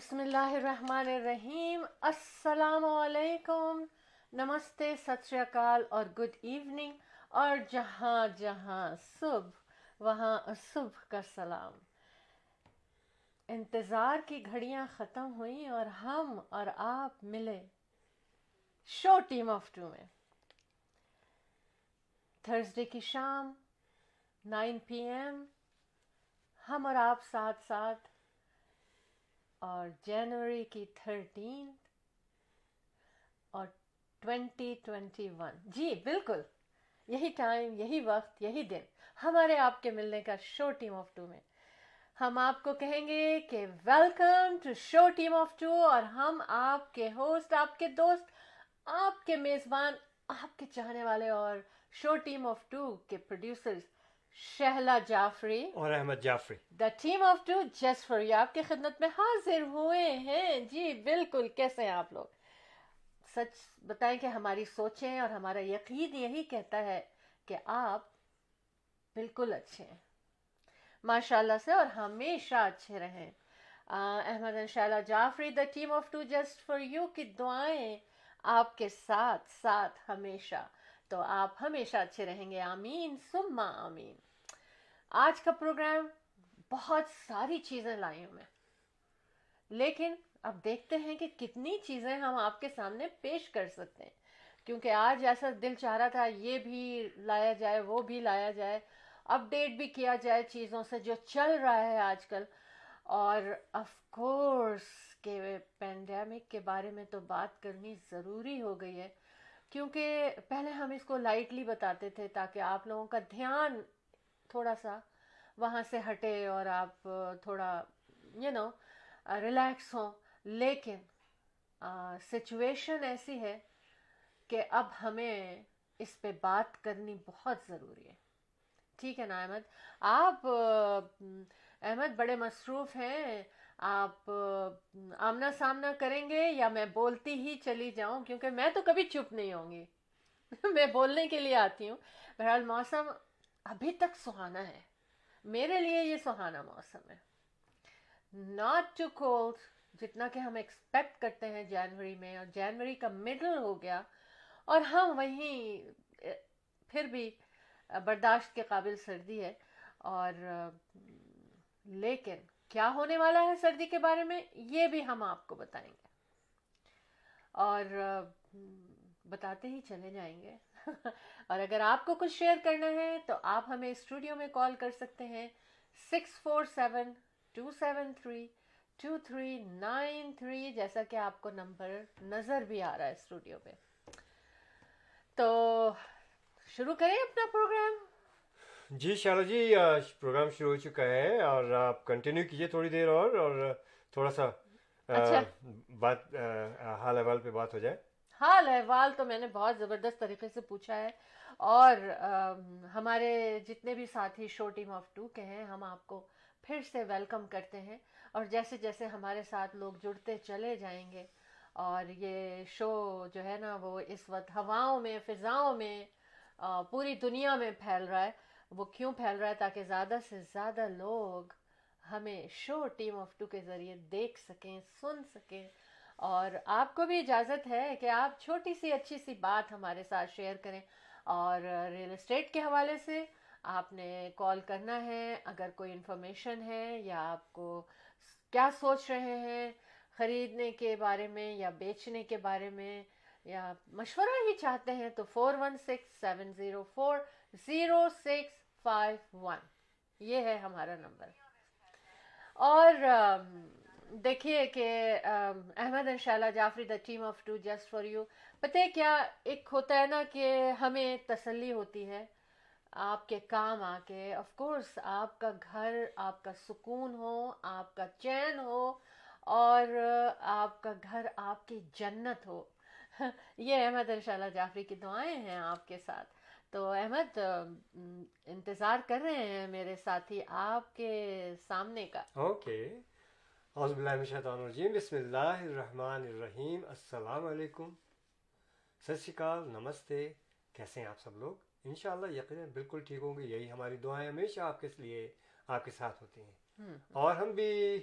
بسم اللہ الرحمن الرحیم. السلام علیکم. نمستے، ست شری اکال اور گڈ ایوننگ. اور جہاں جہاں صبح وہاں صبح کا سلام. انتظار کی گھڑیاں ختم ہوئیں اور ہم اور آپ ملے شو ٹیم آف ٹو میں. تھرسڈے کی شام 9 PM ہم اور آپ ساتھ ساتھ. اور جنوری کی 13 اور 2021، جی بالکل یہی ٹائم، یہی وقت، یہی دن ہمارے آپ کے ملنے کا شو ٹیم آف ٹو میں. ہم آپ کو کہیں گے کہ welcome to show team of two, اور ہم آپ کے ہوسٹ، آپ کے دوست، آپ کے میزبان، آپ کے چاہنے والے اور شو ٹیم آف ٹو کے پروڈیوسرز شہلا جعفری اور Ahmed Jafri. The team of two just for you آپ کی خدمت میں حاضر ہوئے ہیں. جی بالکل. کیسے ہیں آپ لوگ؟ سچ بتائیں کہ ہماری سوچیں اور ہمارا یقین یہی کہتا ہے کہ آپ بالکل اچھے ہیں ماشاء اللہ سے، اور ہمیشہ اچھے رہیں. Ahmed and Sheila Jafri the team of two just for you کی دعائیں آپ کے ساتھ ساتھ ہمیشہ. تو آپ ہمیشہ اچھے رہیں گے، آمین ثم آمین. آج کا پروگرام بہت ساری چیزیں لائی ہوں میں، لیکن اب دیکھتے ہیں کہ کتنی چیزیں ہم آپ کے سامنے پیش کر سکتے ہیں، کیونکہ آج ایسا دل چاہ رہا تھا یہ بھی لایا جائے، وہ بھی لایا جائے، اپڈیٹ بھی کیا جائے چیزوں سے جو چل رہا ہے آج کل. اور آف کورس کہ پینڈیمک کے بارے میں تو بات کرنی ضروری ہو گئی ہے، کیونکہ پہلے ہم اس کو لائٹلی بتاتے تھے تاکہ آپ لوگوں کا دھیان تھوڑا سا وہاں سے ہٹے اور آپ تھوڑا ریلیکس ہوں. لیکن سچویشن ایسی ہے کہ اب ہمیں اس پہ بات کرنی بہت ضروری ہے. ٹھیک ہے نا احمد؟ آپ احمد بڑے مصروف ہیں. آپ آمنا سامنا کریں گے یا میں بولتی ہی چلی جاؤں؟ کیونکہ میں تو کبھی چپ نہیں ہوں گی. میں بولنے کے لیے آتی ہوں. بہرحال موسم ابھی تک سہانا ہے، میرے لیے یہ سہانا موسم ہے. ناٹ ٹو کولڈ جتنا کہ ہم ایکسپیکٹ کرتے ہیں جنوری میں، اور جنوری کا مڈل ہو گیا اور ہم وہیں پھر بھی برداشت کے قابل سردی ہے. اور لیکن کیا ہونے والا ہے سردی کے بارے میں یہ بھی ہم آپ کو بتائیں گے، اور بتاتے ہی چلے جائیں گے. اور اگر آپ کو کچھ شیئر کرنا ہے تو آپ ہمیں اسٹوڈیو میں کال کر سکتے ہیں 647-273-2393، جیسا کہ آپ کو نمبر نظر بھی آ رہا ہے اسٹوڈیو پہ. تو شروع کریں اپنا پروگرام. جی شیلا جی، پروگرام شروع ہو چکا ہے اور آپ کنٹینیو کیجیے تھوڑی دیر اور تھوڑا سا اچھا، بات حال احوال پہ بات ہو جائے. حال احوال تو میں نے بہت زبردست طریقے سے پوچھا ہے، اور ہمارے جتنے بھی ساتھی شو ٹیم آف ٹو کے ہیں ہم آپ کو پھر سے ویلکم کرتے ہیں. اور جیسے جیسے ہمارے ساتھ لوگ جڑتے چلے جائیں گے، اور یہ شو جو ہے نا وہ اس وقت ہواؤں میں، فضاؤں میں، پوری دنیا میں پھیل رہا ہے. وہ کیوں پھیل رہا ہے؟ تاکہ زیادہ سے زیادہ لوگ ہمیں شو ٹیم آف ٹو کے ذریعے دیکھ سکیں، سن سکیں. اور آپ کو بھی اجازت ہے کہ آپ چھوٹی سی اچھی سی بات ہمارے ساتھ شیئر کریں. اور ریئل اسٹیٹ کے حوالے سے آپ نے کال کرنا ہے اگر کوئی انفارمیشن ہے، یا آپ کو کیا سوچ رہے ہیں خریدنے کے بارے میں یا بیچنے کے بارے میں، یا مشورہ ہی چاہتے ہیں، تو 4167040651 یہ ہے ہمارا نمبر. اور دیکھیے کہ Ahmed and Sheila Jafri the team of two just for you, پتہ ہے کیا ایک ہوتا ہے نا کہ ہمیں تسلی ہوتی ہے آپ کے کام آ کے. آف کورس آپ کا گھر، آپ کا سکون ہو، آپ کا چین ہو، اور آپ کا گھر آپ کی جنت ہو. یہ احمد and شیلا جعفری کی دعائیں ہیں آپ کے ساتھ. تو احمد انتظار کر رہے ہیں میرے ساتھی آپ کے سامنے کا. اوکے. اعوذ باللہ من الشیطان الرجیم، بسم اللہ الرحمن الرحیم. السلام علیکم، ست شری اکال، نمستے. کیسے ہیں آپ سب لوگ؟ انشاءاللہ یقیناً بالکل ٹھیک ہوں گے. یہی ہماری دعائیں ہمیشہ آپ کے لیے، آپ کے ساتھ ہوتی ہیں. اور ہم بھی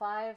5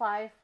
5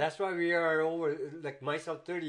That's why we are over, like myself 30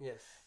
Yes.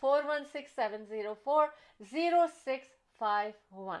4167040651.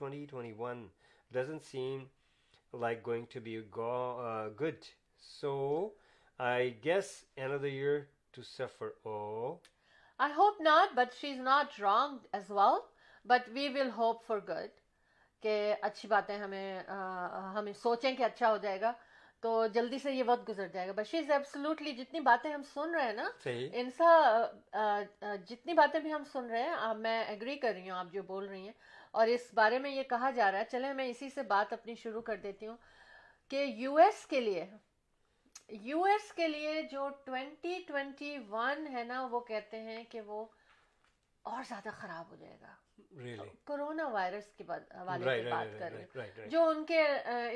2021 doesn't seem like going to be good, so I guess another year to suffer. Oh, I hope not, but she's not wrong as well. But we will hope for good. کہ اچھی باتیں ہمیں سوچیں کہ اچھا ہو جائے گا تو جلدی سے یہ وقت گزر جائے گا. بٹ شی از ایبسولوٹلی جتنی باتیں ہم سن رہے ہیں نا صحیح. جتنی باتیں بھی ہم سن رہے ہیں میں ایگری کر رہی ہوں آپ جو بول رہی ہیں. اور اس بارے میں یہ کہا جا رہا ہے, چلیں میں اسی سے بات اپنی شروع کر دیتی ہوں کہ یو ایس کے لیے جو 2021 ہے نا وہ کہتے ہیں کہ وہ اور زیادہ خراب ہو جائے گا. ریئلی. کورونا وائرس کے حوالے رائٹ سے بات کر رہے رائٹ رائٹ ہیں, رائٹ. جو ان کے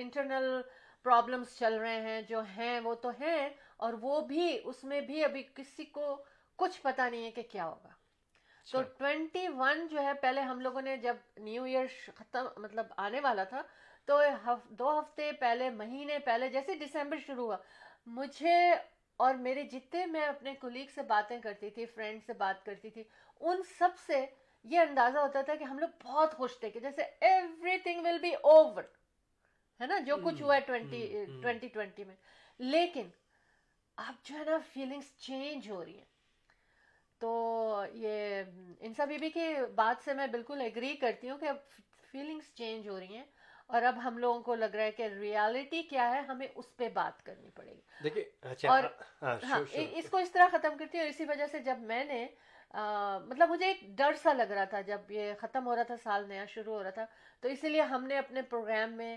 انٹرنل پرابلمس چل رہے ہیں جو ہیں وہ تو ہیں, اور وہ بھی اس میں بھی ابھی کسی کو کچھ پتا نہیں ہے کہ کیا ہوگا. تو 21 جو ہے, پہلے ہم لوگوں نے جب نیو ایئر ختم مطلب آنے والا تھا تو 2 ہفتے پہلے, مہینے پہلے, جیسے دسمبر شروع ہوا, مجھے اور میرے جتنے میں اپنے کولیگ سے باتیں کرتی تھی, فرینڈ سے بات کرتی تھی, ان سب سے یہ اندازہ ہوتا تھا کہ ہم لوگ بہت خوش تھے کہ جیسے everything will be over, ہے نا, جو کچھ ہوا ہے 2020 میں. لیکن اب جو ہے نا فیلنگس چینج ہو رہی ہیں. تو یہ انسا بی بی کی بات سے میں بالکل ایگری کرتی ہوں کہ اب فیلنگس چینج ہو رہی ہیں, اور اب ہم لوگوں کو لگ رہا ہے کہ ریالٹی کیا ہے ہمیں اس پہ بات کرنی پڑے گی. دیکھیے اچھا. اور ہاں, شور شور. اس کو اس طرح ختم کرتی ہوں. اسی وجہ سے جب میں نے مطلب مجھے ایک ڈر سا لگ رہا تھا جب یہ ختم ہو رہا تھا, سال نیا شروع ہو رہا تھا, تو اسی لیے ہم نے اپنے پروگرام میں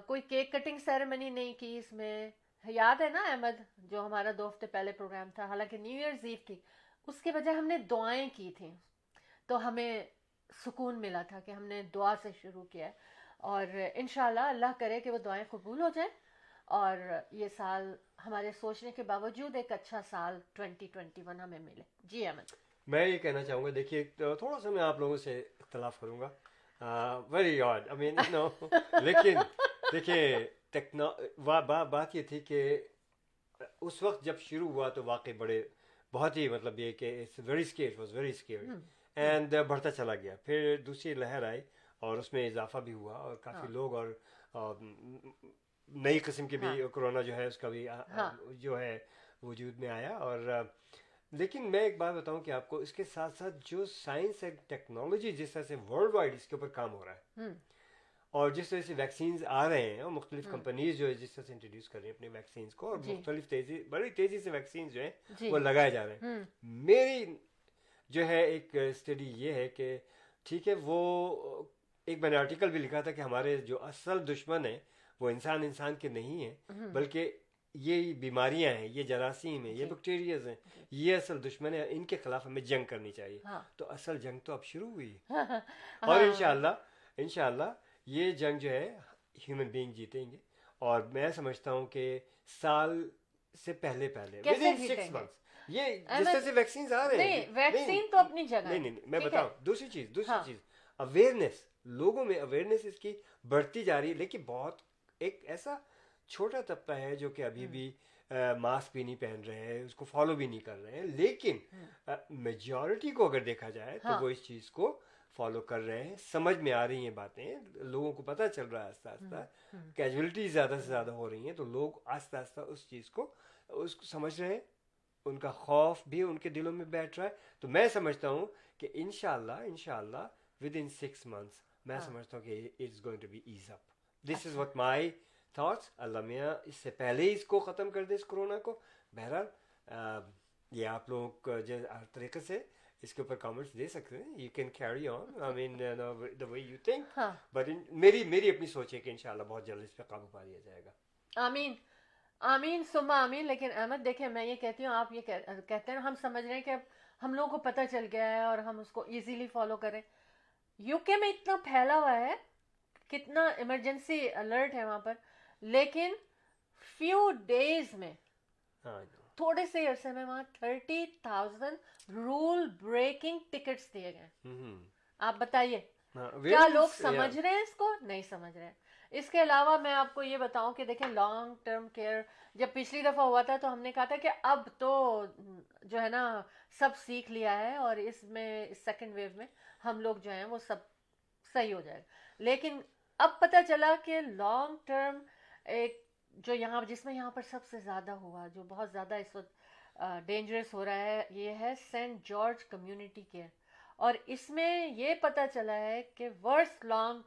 کوئی کیک کٹنگ سیریمنی نہیں کی. اس میں یاد ہے نا احمد, جو ہمارا 2 ہفتے پہلے پروگرام تھا, حالانکہ نیو ایئرز ایو تھی, اس کے بجائے ہم نے دعائیں کی تھیں, تو ہمیں سکون ملا تھا کہ ہم نے دعا سے شروع کیا ہے. اور انشاءاللہ اللہ کرے کہ وہ دعائیں قبول ہو جائیں اور یہ سال ہمارے سوچنے کے باوجود ایک اچھا سال 2021 ہمیں ملے. جی احمد. میں یہ کہنا چاہوں گا, دیکھیے تھوڑا سا میں آپ لوگوں سے اختلاف کروں گا, ویری آڈ, آئی مین نو, لیکن دیکھیے بات یہ تھی کہ اس وقت جب شروع ہوا تو واقعی بہت ہی مطلب یہ کہ it's very scare, was very scare, and بڑھتا چلا گیا. پھر دوسری لہر آئی اور اس میں اضافہ بھی ہوا, اور کافی لوگ اور نئی قسم کی بھی کورونا جو ہے اس کا بھی جو ہے وجود میں آیا. اور لیکن میں ایک بات بتاؤں کہ آپ کو, اس کے ساتھ ساتھ جو سائنس اینڈ ٹیکنالوجی جس طرح سے ورلڈ وائڈ اس کے اوپر کام ہو رہا ہے, اور جس طرح سے ویکسینز آ رہے ہیں, اور مختلف کمپنیز جو ہے جس طرح سے انٹروڈیوس کر رہی ہیں اپنے ویکسینز کو, اور مختلف بڑی تیزی سے ویکسینز جو ہیں وہ لگائے جا رہے ہیں. میری جو ہے ایک اسٹڈی یہ ہے کہ ٹھیک ہے, وہ ایک میں نے آرٹیکل بھی لکھا تھا کہ ہمارے جو اصل دشمن ہیں وہ انسان کے نہیں ہیں, بلکہ یہ بیماریاں ہیں, یہ جراثیم ہیں, یہ بیکٹیریاز ہیں, یہ اصل دشمن ہیں, ان کے خلاف ہمیں جنگ کرنی چاہیے. تو اصل جنگ تو اب شروع ہوئی ہے, اور انشاءاللہ یہ جنگ جو ہے ہیومن بینگ جیتیں گے. اور میں سمجھتا ہوں کہ سال سے پہلے ود ان 6 months, یہ جس طرح سے ویکسینز آ رہے ہیں, ویکسین تو اپنی جگہ, نہیں میں بتاؤں, دوسری چیز اویئرنیس, لوگوں میں اویئرنیس اس کی بڑھتی جا رہی ہے. لیکن بہت ایک ایسا چھوٹا طبقہ ہے جو کہ ابھی بھی ماسک بھی نہیں پہن رہے ہیں, اس کو فالو بھی نہیں کر رہے ہیں, لیکن میجورٹی کو اگر دیکھا جائے تو وہ اس چیز کو فالو کر رہے ہیں, سمجھ میں آ رہی ہیں باتیں, لوگوں کو پتہ چل رہا ہے آہستہ آہستہ, کیجولیٹیز زیادہ سے زیادہ ہو رہی ہیں, تو لوگ آہستہ آہستہ اس چیز کو سمجھ رہے ہیں, ان کا خوف بھی ان کے دلوں میں بیٹھ رہا ہے. تو میں سمجھتا ہوں کہ انشاءاللہ ود ان 6 months میں سمجھتا ہوں کہ it's going to be as up. This is what my thoughts. اللہ میاں اس سے پہلے ہی اس کو ختم کر دے, اس کورونا کو. بہرحال یہ آپ لوگ ہر طریقے سے اس کے اوپر کامنٹس دے سکتے ہیں, you can carry on, I mean the way you think, but میری اپنی سوچ ہے کہ انشاءاللہ بہت جلد اس پہ قابو پا لیا جائے گا. آمین آمین ثم آمین. لیکن احمد دیکھیں, میں یہ کہتی ہوں, آپ یہ کہتے ہیں, ہم سمجھ رہے ہیں کہ اب ہم لوگوں کو پتہ چل گیا ہے اور ہم اس کو ایزیلی فالو کریں. یو کے میں اتنا پھیلا ہوا ہے, کتنا ایمرجنسی الرٹ ہے وہاں پر, لیکن فیو ڈیز میں, تھوڑے سے عرصے میں وہاں 30,000 رول بریکنگ ٹکٹس دیے گئے. آپ بتائیے کیا لوگ سمجھ رہے ہیں اس کو؟ نہیں سمجھ رہے ہیں. اس کے علاوہ میں آپ کو یہ بتاؤں کہ دیکھیں, لانگ ٹرم کیئر جب پچھلی دفعہ ہوا تھا تو ہم نے کہا تھا کہ اب تو جو ہے نا سب سیکھ لیا ہے, اور اس میں سیکنڈ ویو میں ہم لوگ جو ہیں وہ سب صحیح ہو جائے گا. لیکن اب پتہ چلا کہ لانگ ٹرم ایک جو جس میں یہاں پر سب سے زیادہ ہوا, جو بہت زیادہ اس وقت ڈینجرس ہو رہا ہے, یہ ہے سینٹ جارج کمیونٹی کیئر. اور اس میں یہ پتہ چلا ہے کہ ورسٹ لانگ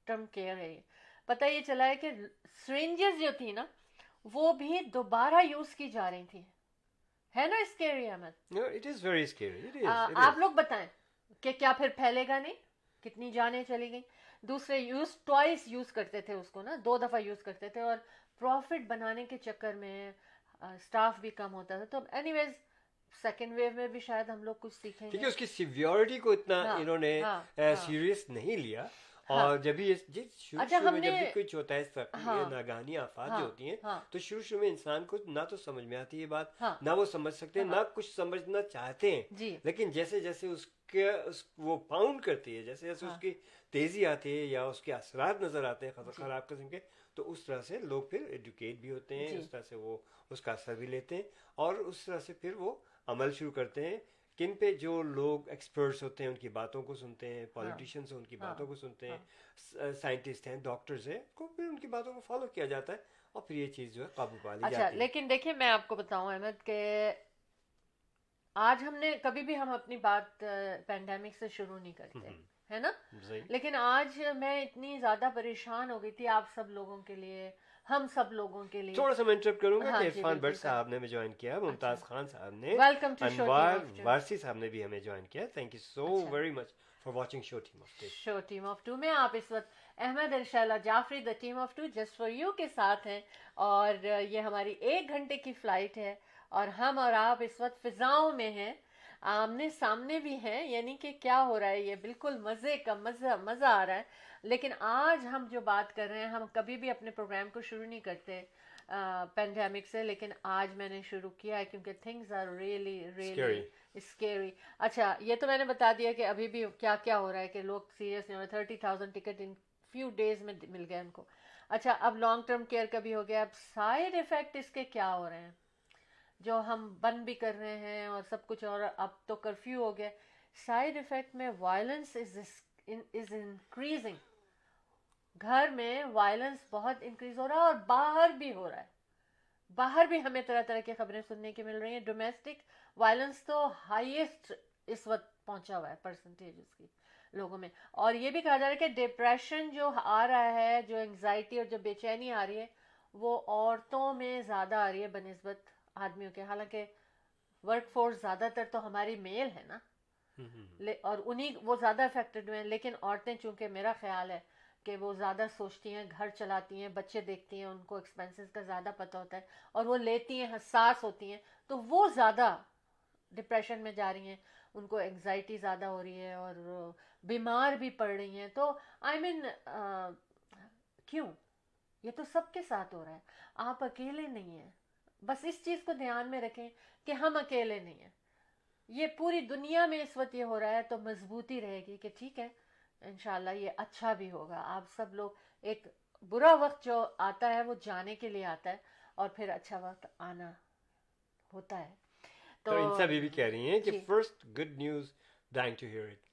ٹرم کیئر ہے. پتہ یہ چلا ہے کہ سرنجز جو تھی نا وہ بھی دوبارہ یوز کی جا رہی تھی, ہے نا scary Ahmed? No, it is very scary. It is. It آپ is. لوگ بتائیں کہ کیا پھر پھیلے گا نہیں؟ کتنی جانیں چلی گئیں. دوسرے ٹوائس یوز کرتے تھے اس کو نا, 2 دفعہ یوز کرتے تھے, اور پروفٹ بنانے کے چکر میں اسٹاف بھی کم ہوتا تھا. تو اینی ویز سیکنڈ ویو میں بھی شاید ہم لوگ کچھ سیکھیں کیونکہ گے. اس کی سیویورٹی کو اتنا ہاں انہوں نے ہاں ہاں سیریس نہیں لیا. ہاں. اور جب بھی شروع اچھا شروع ہم میں نے جب بھی کچھ ہوتا ہے ہاں ناگہانی آفات جو ہاں ہوتی ہیں, ہاں تو شروع میں انسان کو نہ تو سمجھ میں آتی ہے بات, ہاں نہ وہ سمجھ سکتے ہیں, ہاں نہ کچھ سمجھنا چاہتے ہیں. جی لیکن جیسے جیسے وہ پاؤنڈ کرتی ہے, جیسے جیسے ہاں اس کی تیزی آتی ہے یا اس کے اثرات نظر آتے ہیں جی خراب قسم کے, تو اس طرح سے لوگ پھر ایڈوکیٹ بھی ہوتے ہیں, جی اس طرح سے وہ اس کا اثر بھی لیتے ہیں, اور اس طرح سے پھر وہ عمل شروع کرتے ہیں. کن پہ جو لوگ ایکسپرٹس ہوتے ہیں ان کی باتوں کو سنتے ہیں, ہاں پالیٹیشینس ہیں ان کی ہاں باتوں کو سنتے ہاں ہیں, سائنٹسٹ ہیں, ڈاکٹرز ہیں, کو پھر ان کی باتوں کو فالو کیا جاتا ہے, اور پھر یہ چیز جو ہے قابو پا لی اچھا. جاتی ہے. لیکن دیکھیں میں آپ کو بتاؤں احمد کہ آج ہم نے کبھی بھی ہم اپنی بات پینڈیمک سے شروع نہیں کرتے, ہے نا؟ صحیح. لیکن آج میں اتنی زیادہ پریشان ہو گئی تھی آپ سب لوگوں کے لیے, ہم سب لوگوں کے لیے. تھوڑا سا میں انٹرپٹ کروں گا ہاں کہ جی عرفان بالکل بٹ صاحب نے ہمیں جوائن کیا, اچھا, ممتاز خان صاحب نے, welcome to show team Anwar of two. Warsi sahab نے بھی ہمیں جوائن کیا. تھینک یو سو اچھا, very much for watching show team of two. Show team of 2 میں آپ اس وقت احمد ارشالہ Jafri the team of 2 just for you کے ساتھ ہیں, اور یہ ہماری 1 گھنٹے کی فلائٹ ہے, اور ہم اور آپ اس وقت فضاؤں میں ہیں, آمنے سامنے بھی ہیں, یعنی کہ کیا ہو رہا ہے یہ بالکل مزے کا مزہ آ رہا ہے. لیکن آج ہم جو بات کر رہے ہیں, ہم کبھی بھی اپنے پروگرام کو شروع نہیں کرتے پینڈیمک سے, لیکن آج میں نے شروع کیا ہے کیونکہ things are really really scary. اچھا یہ تو میں نے بتا دیا کہ ابھی بھی کیا کیا ہو رہا ہے کہ لوگ سیریس نہیں ہو رہے. 30,000 ٹکٹ ان فیو ڈیز میں مل گئے ان کو. اچھا اب لانگ ٹرم کیئر کا بھی ہو گیا. اب سائڈ افیکٹ اس کے کیا ہو رہے ہیں جو ہم بند بھی کر رہے ہیں اور سب کچھ, اور اب تو کرفیو ہو گیا. سائڈ افیکٹ میں وائلنس از انکریزنگ. گھر میں وائلنس بہت انکریز ہو رہا ہے, اور باہر بھی ہو رہا ہے. باہر بھی ہمیں طرح طرح کی خبریں سننے کی مل رہی ہیں. ڈومیسٹک وائلنس تو ہائیسٹ اس وقت پہنچا ہوا ہے پرسنٹیج اس کی لوگوں میں. اور یہ بھی کہا جا رہا ہے کہ ڈپریشن جو آ رہا ہے, جو انگزائٹی اور جو بے چینی آ رہی ہے, وہ عورتوں میں زیادہ آ رہی ہے بنسبت آدمیوں کے. حالانکہ ورک فورس زیادہ تر تو ہماری میل ہے نا, اور انہیں وہ زیادہ افیکٹڈ ہوئے ہیں. لیکن عورتیں چونکہ میرا خیال ہے کہ وہ زیادہ سوچتی ہیں, گھر چلاتی ہیں, بچے دیکھتی ہیں, ان کو ایکسپینسز کا زیادہ پتہ ہوتا ہے, اور وہ لیتی ہیں, حساس ہوتی ہیں, تو وہ زیادہ ڈپریشن میں جا رہی ہیں, ان کو انگزائٹی زیادہ ہو رہی ہے, اور بیمار بھی پڑ رہی ہیں. تو آئی مین کیوں؟ یہ تو سب کے ساتھ ہو رہا ہے, آپ اکیلے نہیں ہیں. بس اس چیز کو دھیان میں رکھیں کہ ہم اکیلے نہیں ہیں. یہ پوری دنیا میں اس وقت یہ ہو رہا ہے, تو مضبوطی رہے گی کہ ٹھیک ہے انشاءاللہ یہ اچھا بھی ہوگا. آپ سب لوگ, ایک برا وقت جو آتا ہے وہ جانے کے لیے آتا ہے, اور پھر اچھا وقت آنا ہوتا ہے. تو ان سے بھی کہہ رہی ہیں کہ جی first good news, dying to hear it.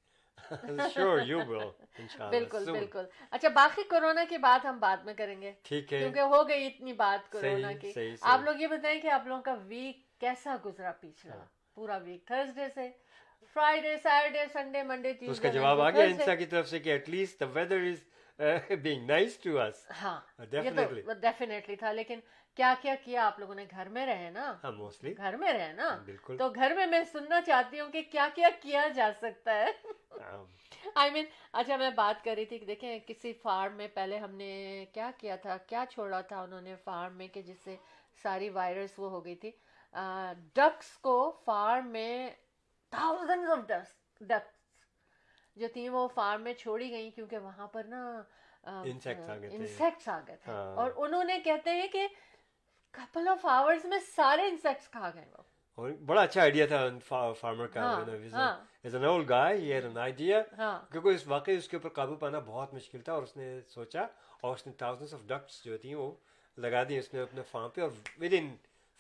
Sure you will, inshallah, بالکل soon. بالکل. اچھا باقی کورونا کی بات ہم بعد میں کریں گے, ٹھیک ہے, کیونکہ ہو گئی اتنی بات کورونا صحیح کی. صحیح آپ صحیح. لوگ یہ بتائیں کہ آپ لوگوں کا ویک کیسا گزرا پچھلا پورا ویک, تھرسڈے سے فرائیڈے, سیٹرڈے, سنڈے, منڈے, تو اس کا ٹیوزڈے, جواب وینسڈے, آ گیا تھرسڈے. انسا کی طرف سے کہ at least the weather is being nice to us. ہاں یہ Definitely. تو ڈیفینیٹلی تھا. لیکن کیا کیا کیا آپ لوگوں نے؟ گھر میں رہے نا, ہاں موسٹلی گھر میں رہے نا, بالکل. تو گھر میں سننا چاہتی ہوں کہ کیا کیا کیا جا سکتا ہے. آئی مین اچھا میں بات کر رہی تھی کہ دیکھیں کسی فارم میں پہلے ہم نے کیا کیا تھا, کیا چھوڑا تھا انہوں نے فارم میں کہ جس سے ساری وائرس وہ ہو گئی تھی. ڈکس کو فارم میں تھاؤزنڈز آف ڈکس جو تھیں وہ فارم میں چھوڑی گئیں, کیونکہ وہاں پر نا انسیکٹس آ گئے تھے. اور انہوں نے کہتے ہیں کہ کپل آف آورز میں سارے انسیکٹس کھا گئے وہ. اور بڑا اچھا آئیڈیا تھا فارمر کا. As an old guy he had an idea, کیونکہ اس واقعی اس کے اوپر قابو پانا بہت مشکل تھا, اور اس نے سوچا اور اس نے تھاؤزنڈس آف ڈکٹس جو تھیں وہ لگا دی اس نے اپنے فارم پہ, اور within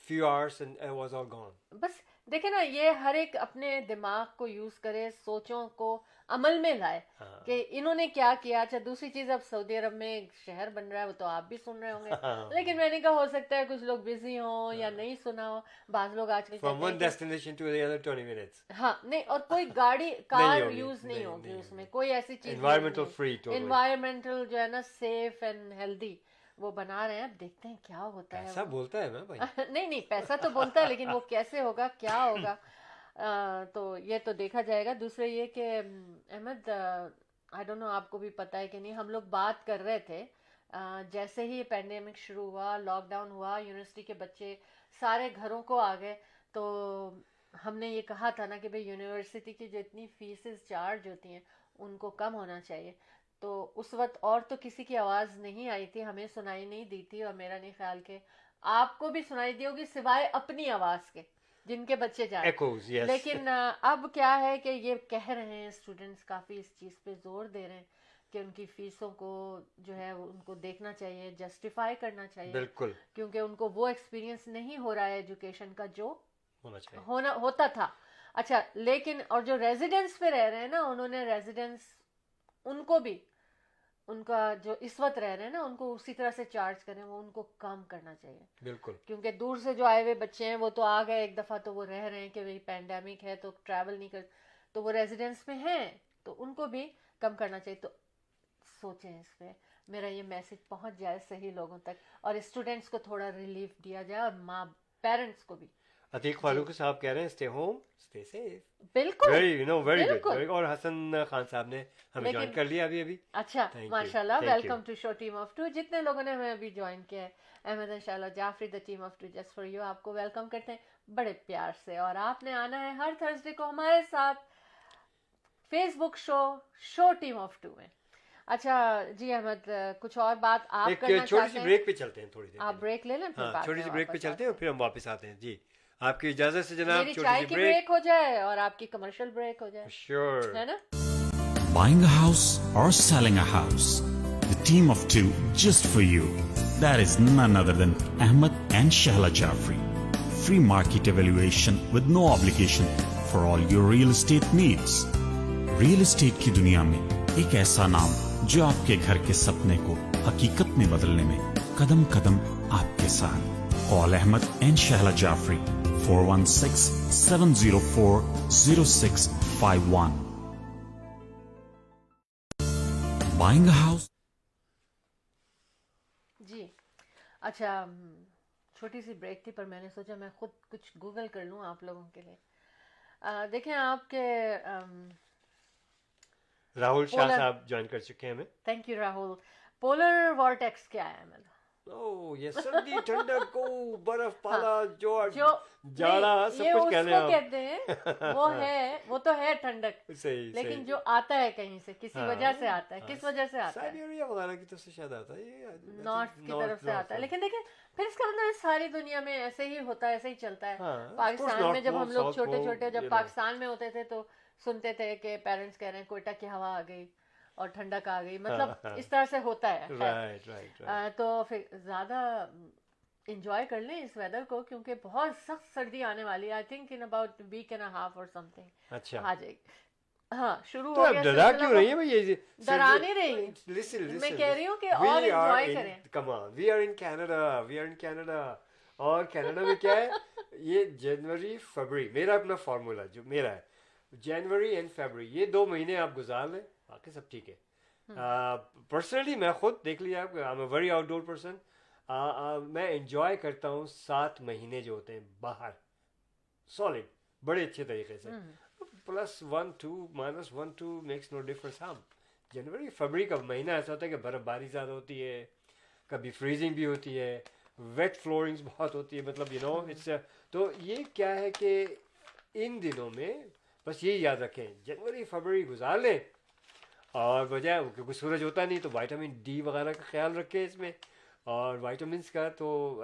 few hours and was all gone. بس دیکھیں نا یہ ہر ایک اپنے دماغ کو یوز کرے, سوچوں کو عمل میں لائے ہاں کہ انہوں نے کیا کیا. اچھا دوسری چیز, اب سعودی عرب میں ایک شہر بن رہا ہے, وہ تو آپ بھی سن رہے ہوں گے, ہاں لیکن میں نے کہا ہو سکتا ہے کچھ لوگ بزی ہوں یا نہیں سنا ہو. بعض لوگ آج کل فرام کہتے ہیں ون کہ destination to the other 20 minutes ہاں نہیں, اور کوئی گاڑی نہیں کار ہوگی, یوز نہیں ہوگی نہیں اس میں, ہوگی. کوئی ایسی چیز یوز انوائرمنٹل نہیں. Free totally. انوائرمنٹل جو ہے نا سیف اینڈ ہیلدی وہ بنا رہے ہیں. اب دیکھتے ہیں کیا ہوتا ہے پیسہ وہ. بولتا ہے نا بھائی. نہیں نہیں, پیسہ تو بولتا ہے, لیکن وہ کیسے ہوگا, کیا ہوگا, تو یہ تو دیکھا جائے گا. دوسرے یہ کہ احمد, آئی ڈونٹ نو آپ کو بھی پتہ ہے کہ نہیں, ہم لوگ بات کر رہے تھے جیسے ہی پینڈیمک شروع ہوا, لاک ڈاؤن ہوا, یونیورسٹی کے بچے سارے گھروں کو آ گئے, تو ہم نے یہ کہا تھا نا کہ بھئی یونیورسٹی کی جو اتنی فیسز چارج ہوتی ہیں ان کو کم ہونا چاہیے. تو اس وقت اور تو کسی کی آواز نہیں آئی تھی, ہمیں سنائی نہیں دی تھی, اور میرا نہیں خیال کہ آپ کو بھی سنائی دی ہوگی سوائے اپنی آواز کے جن کے بچے جا رہے. ایکوز, یس. لیکن اب کیا ہے کہ یہ کہہ رہے ہیں اسٹوڈنٹس, کافی اس چیز پہ زور دے رہے ہیں کہ ان کی فیسوں کو جو ہے ان کو دیکھنا چاہیے, جسٹیفائی کرنا چاہیے, بالکل کیونکہ ان کو وہ ایکسپیرینس نہیں ہو رہا ہے ایجوکیشن کا جو ہونا چاہیے. ہوتا تھا. اچھا لیکن اور جو ریزیڈنس پہ رہ رہے ہیں نا, انہوں نے ریزیڈنس ان کو بھی ان کا جو اس وقت رہ رہے ہیں نا ان کو اسی طرح سے چارج کریں, وہ ان کو کم کرنا چاہیے. بالکل. کیونکہ دور سے جو آئے ہوئے بچے ہیں وہ تو آ گئے ایک دفعہ, تو وہ رہ رہے ہیں کہ بھئی پینڈیمک ہے تو ٹریول نہیں کر, تو وہ ریزیڈنس میں ہیں تو ان کو بھی کم کرنا چاہیے. تو سوچیں اس پہ, میرا یہ میسج پہنچ جائے صحیح لوگوں تک, اور اسٹوڈنٹس کو تھوڑا ریلیف دیا جائے, اور ماں پیرنٹس کو بھی. عتیق فاروقی صاحب کہہ رہے ہیں اسٹے ہوم اسٹے سیف. بالکل ویری ویری گڈ. بالکل. اور حسن خان صاحب نے ہمیں جوائن کر لیا ابھی. اچھا Thank you. ماشاء اللہ, Thank you. Welcome to show team of two. جتنے لوگوں نے ہمیں ابھی جوائن کیا ہے, احمد انشاءاللہ Jafri the team of two just for you, آپ کو ویلکم کرتے ہیں بڑے پیار سے. اور آپ نے آنا ہے ہر تھرسڈے کو ہمارے ساتھ Facebook show team of two میں. اچھا جی احمد, کچھ اور بات آپ ایک کرنا چھوٹی چاہتے سی ہیں؟ بریک پہ چلتے ہیں تھوڑی دیر. آپ بریک لے لیں, پھر ہاں بعد چھوٹی میں سی بریک پہ واپس چلتے ہیں اور آتے پھر ہم واپس آتے ہیں. جی آپ کی اجازت سے جناب, میری چھوٹی چائے سی کی بریک. بریک ہو جائے اور آپ کی کمرشل بریک ہو جائے, شیور. ہے نا. Buying a house or selling a house? The team of two just for you. That is none other than Ahmed and Shahla Jafri. Free market evaluation with no obligation for all your real estate needs. Real estate کی دنیا میں ایک ایسا نام جو آپ کے گھر کے سپنے کو حقیقت میں بدلنے میں قدم قدم آپ کے ساتھ. Call Ahmed and Shahla Jafri 416-704-0651. Buying a house. جی اچھا, چھوٹی سی بریک تھی پر میں نے سوچا میں خود کچھ گوگل کر لوں آپ لوگوں کے لیے. دیکھیں آپ کے راہل شاہ صاحب جوائن کر چکے ہیں ہمیں. Thank you Rahul. Polar vortex کیا ہے احمد؟ یہ سردی ٹھنڈک کو برف پالا جو جاڑا سب کچھ کہتے ہیں وہ تو ہے ٹھنڈک, صحیح لیکن جو آتا ہے کہیں سے کسی وجہ سے آتا ہے, کس وجہ سے آتا ہے؟ سائبیریا وغیرہ کی طرف سے شاید آتا ہے, نارتھ کی طرف سے آتا ہے. لیکن دیکھیں پھر اس کا مطلب ساری دنیا میں ایسے ہی ہوتا ہے, ایسے ہی چلتا ہے. پاکستان میں جب ہم لوگ چھوٹے چھوٹے جب پاکستان میں ہوتے تھے تو سنتے تھے کہ پیرنٹس کہہ رہے ہیں کوئٹہ کی ہوا آ گئی اور ٹھنڈک آ گئی, مطلب اس طرح سے ہوتا ہے. تو پھر زیادہ انجوائے کر لیں اس ویدر کو, کیونکہ بہت سخت سردی آنے والی ہے. I think in about weekend half اور سم تھنگ آ جائے گی. ہاں شروع ہو گیا. ڈرا کیوں رہی ہے بھائی؟ ڈرا نہیں رہی, میں کہہ رہی ہوں کہ اور انجوائے کریں. کم آن, وی آر ان کینیڈا. اور کینیڈا میں کیا ہے, یہ جنوری فروری میرا اپنا فارمولا جو میرا ہے, جنوری اینڈ فروری یہ 2 مہینے آپ گزار لیں, باقی سب ٹھیک ہے. پرسنلی میں خود دیکھ لیا, I am a very out door person. میں انجوائے کرتا ہوں 7 مہینے جو ہوتے ہیں باہر سالڈ بڑے اچھے طریقے سے. +1 2 -1 2 میکس نو ڈفرنس. ہم جنوری فروری کا مہینہ ایسا ہوتا ہے کہ برف باری زیادہ ہوتی ہے, کبھی فریزنگ بھی ہوتی ہے, ویٹ فلورنگس بہت ہوتی ہے, مطلب اٹس. تو یہ کیا ہے کہ ان دنوں میں بس یہی یاد رکھیں, جنوری فروری گزار لیں, اور بجائے کیونکہ سورج ہوتا نہیں تو وائٹامن ڈی وغیرہ کا خیال رکھیں اس میں, اور وائٹامنس کا. تو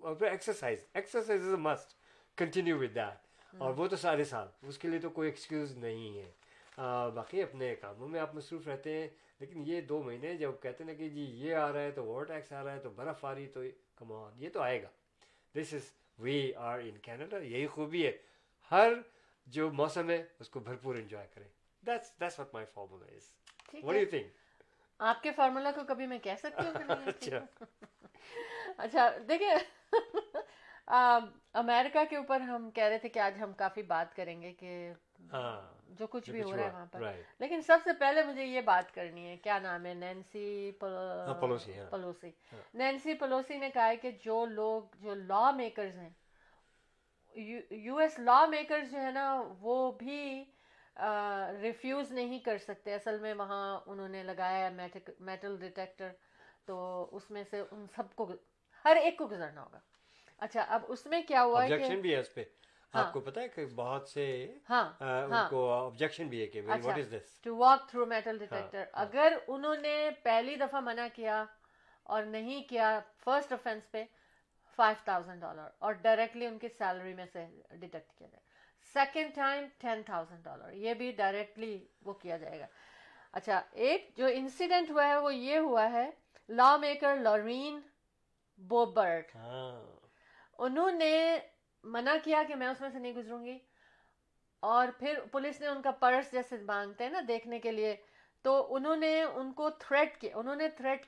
اور پھر exercise is a must, continue with that. اور وہ تو سارے سال, اس کے لیے تو کوئی ایکسکیوز نہیں ہے. باقی اپنے کاموں میں آپ مصروف رہتے ہیں, لیکن یہ 2 مہینے جب کہتے ہیں کہ جی یہ آ رہا ہے تو وارٹیکس آ رہا ہے تو برف آ رہی, تو کم آن, یہ تو آئے گا. دس از وی آر ان کینیڈا. یہی خوبی ہے, ہر جو موسم ہے اس کو بھرپور انجوائے کریں. That's what my formula is. ٹھیک What do ہے. you think? آپ کے فارمولا کو کبھی میں کہہ سکتی ہوں کہ نہیں؟ اچھا. اچھا دیکھیں امریکہ کے اوپر ہم کہہ رہے تھے کہ آج ہم کافی بات کریں گے کہ جو کچھ بھی ہو رہا ہے وہاں پر. لیکن سب سے پہلے مجھے یہ بات کرنی ہے, کیا نام ہے, نینسی پلوسی. نینسی پلوسی نے کہا ہے کہ جو لا میکرز ہیں, یو ایس لا میکرز جو ہے نا, وہ بھی ریفیوز نہیں کر سکتے. اصل میں وہاں انہوں نے لگایا ہے میٹل ڈیٹیکٹر, تو اس میں سے ان سب کو ہر ایک کو گزرنا ہوگا. اچھا اب اس میں کیا ہوا ہے کہ آبجیکشن بھی ہے اس پہ, آپ کو پتا ہے کہ بہت سے ان کو آبجیکشن بھی ہے کہ what is this to walk through metal detector. اگر انہوں نے پہلی دفعہ منع کیا اور نہیں کیا فرسٹ آفینس پہ $5,000 اور ڈائریکٹلی ان کی سیلری میں سے ڈیڈکٹ کیا جائے. سیکنڈ ٹائم $10,000, یہ بھی ڈائریکٹلی وہ کیا جائے گا. اچھا ایک جو انسیڈنٹ ہوا ہے وہ یہ ہوا ہے, لا میکر لورین بوبرٹ, انہوں نے منع کیا کہ میں اس میں سے نہیں گزروں گی, اور پھر پولیس نے ان کا پرس جیسے مانگتے ہیں نا دیکھنے کے لیے, تو انہوں نے ان کو تھریٹ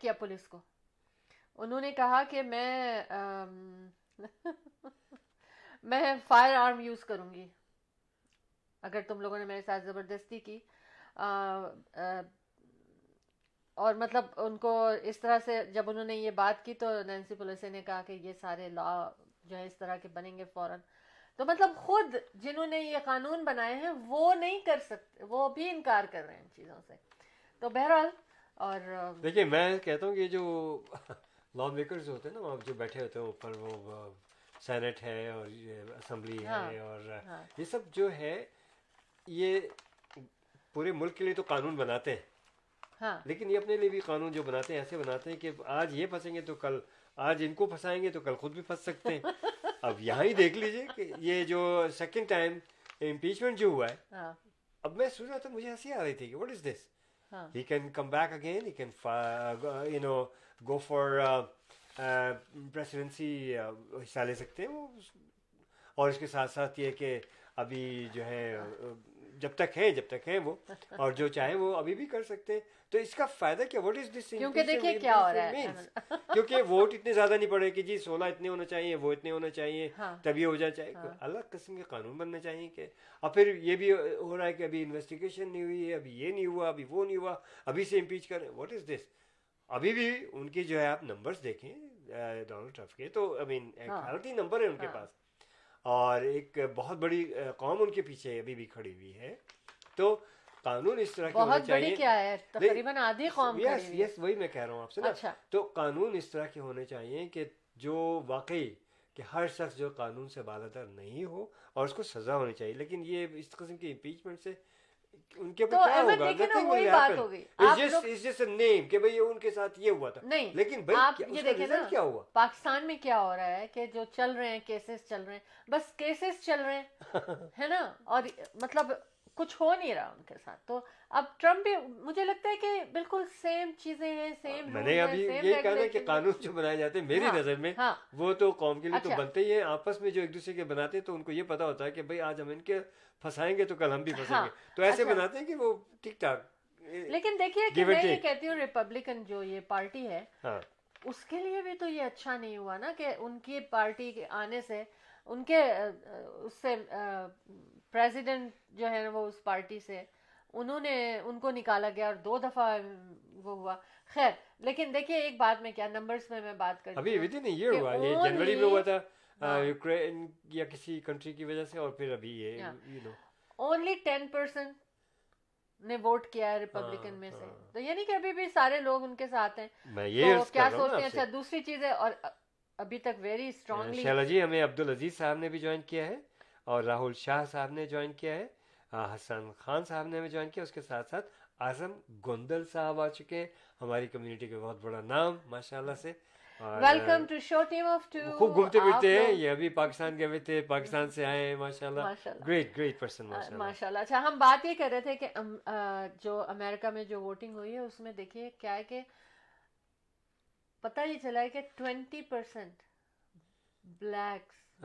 کیا پولیس کو. انہوں نے کہا کہ میں فائر آرم یوز کروں گی اگر تم لوگوں نے میرے ساتھ زبردستی کی. اور مطلب ان کو اس طرح سے جب انہوں نے یہ بات کی تو نینسی پولیسی نے کہا کہ یہ سارے لا جو ہے اس طرح کے بنیں گے فوراً. تو مطلب خود جنہوں نے یہ قانون بنائے ہیں وہ نہیں کر سکتے, وہ بھی انکار کر رہے ہیں ان چیزوں سے. تو بہرحال اور دیکھیے میں کہتا ہوں کہ جو لا میکرز ہوتے ہیں نا, وہاں جو بیٹھے ہوتے ہیں اوپر, وہ سینٹ ہے اور اسمبلی ہے, اور یہ سب جو ہے یہ پورے ملک کے لیے تو قانون بناتے ہیں, لیکن یہ اپنے لیے بھی قانون جو بناتے ہیں ایسے بناتے ہیں کہ آج یہ پھنسیں گے تو کل, آج ان کو پھنسائیں گے تو کل خود بھی پھنس سکتے ہیں. اب یہاں ہی دیکھ لیجئے کہ یہ جو سیکنڈ ٹائم امپیچمنٹ جو ہوا ہے, اب میں سن رہا تھا مجھے ہنسی آ رہی تھی کہ what is this, he can come back again, he can go for presidency, حصہ لے سکتے ہیں وہ. اور اس کے ساتھ ساتھ یہ کہ ابھی جو ہے جب تک ہیں وہ, اور جو چاہیں وہ ابھی بھی کر سکتے ہیں. تو اس کا فائدہ کیا, واٹ از دس, کیونکہ دیکھیے کیا ہو رہا ہے, کیونکہ ووٹ اتنے زیادہ نہیں پڑے کہ جی 16 اتنے ہونا چاہیے, وہ اتنے ہونا چاہیے, تبھی ہو جانا چاہیے. الگ قسم کے قانون بننے چاہیے کہ, اور پھر یہ بھی ہو رہا ہے کہ ابھی انویسٹیگیشن نہیں ہوئی ہے, ابھی یہ نہیں ہوا, ابھی وہ نہیں ہوا, ابھی سے امپیچ کریں. واٹ از دس. ابھی بھی ان کی جو ہے آپ نمبرز دیکھیں ڈونلڈ ٹرمپ کے, تو آئی مین ایک حالتی نمبر ہے ان کے پاس, اور ایک بہت بڑی قوم ان کے پیچھے ابھی بھی کھڑی ہوئی ہے. تو قانون اس طرح کے ہونے چاہیے, کیا ہے تقریباً آدھی قوم کھڑی ہوئی ہے. یس وہی میں کہہ رہا ہوں آپ سے نا. تو قانون اس طرح کے ہونے چاہیے کہ جو واقعی کہ ہر شخص جو قانون سے بالاتر نہیں ہو, اور اس کو سزا ہونی چاہیے. لیکن یہ اس قسم کی امپیچمنٹ سے ان کے اوپر کیا ہوگا, it's just a name کہ بھئی ان کے ساتھ یہ ہوا تھا. نہیں, لیکن آپ یہ دیکھیں نا کیا ہوا پاکستان میں کیا ہو رہا ہے کہ جو چل رہے ہیں کیسز چل رہے ہیں, بس کیسز چل رہے ہیں ہے نا, اور مطلب کچھ ہو نہیں رہا ان کے ساتھ. تو اب ٹرمپ بھی مجھے لگتا ہے کہ بالکل سیم چیزیں ہیں, سیم میں نے ابھی یہ کہا کہ قانون جو بنائے جاتے ہیں میری نظر میں وہ تو قوم کے لیے تو بنتے ہی ہیں, آپس میں جو ایک دوسرے کے بناتے ہیں تو ان کو یہ پتا ہوتا ہے کہ بھئی آج ہم ان کے پھنسائیں گے تو کل ہم بھی پھنسیں گے, تو ایسے بناتے ہیں کہ وہ ٹھیک ٹھاک. لیکن دیکھیے کہ میں یہ کہتی ہوں ریپبلکن جو یہ پارٹی ہے اس کے لیے بھی تو یہ اچھا نہیں ہوا نا کہ ان کی پارٹی کے آنے سے ان کے اس سے پریزیڈنٹ جو ہے وہ اس پارٹی سے انہوں نے ان کو نکالا گیا اور 2 دفعہ وہ ہوا. خیر لیکن دیکھیے ایک بات میں کیا نمبرز میں بات کرتی ہوں, ابھی ود ان ایئر ہوا, یہ جنوری میں ہوا تھا یوکرین یا کسی کنٹری کی وجہ سے, اور پھر ابھی یہ اونلی 10% نے ووٹ کیا ہے ریپبلکن میں سے. تو یعنی کہ ابھی بھی سارے لوگ ان کے ساتھ ہیں. تو کیا سوچتے ہیں. اچھا دوسری چیز ہے, اور ابھی تک ویری اسٹرانگلی شیلا جی ہمیں عبدالعزیز صاحب نے بھی جوائن کیا ہے, اور راہل شاہ صاحب نے جوائن کیا ہے, حسن خان صاحب نے بھی جوائن کیا, اس کے ساتھ ساتھ اعظم گوندل صاحب آ چکے ہیں, ہماری کمیونٹی کے بہت بڑا نام ماشاءاللہ سے. Welcome to show team of 2. خوب گھومتے پھرتے ہیں, یہ ابھی پاکستان گئے ہوئے تھے, پاکستان سے آئے ہیں ماشاءاللہ, گریٹ پرسن ماشاءاللہ. اچھا ہم بات یہ کر رہے تھے کہ جو امریکہ میں جو ووٹنگ ہوئی ہے اس میں دیکھیے کیا ہے کہ پتہ یہ چلا ہے کہ 20% blacks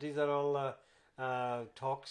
these are all talks.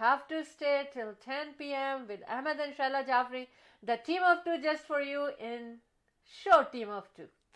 have to stay till 10 p.m. with Ahmed and Shaila Jafri, the team of two just for you in show team of two.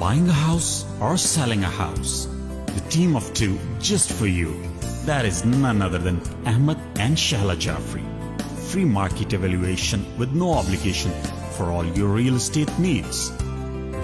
Buying a house or selling a house? The team of two just for you. That is none other than Ahmed and Shahla Jafri. Free market evaluation with no obligation for all your real estate needs.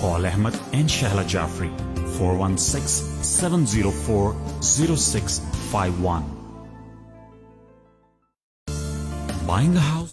Call Ahmed and Shahla Jafri 416-704-0651. Buying a house.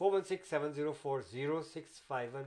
416-704-0651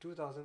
2000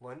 1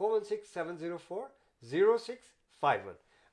416-704-0651.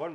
1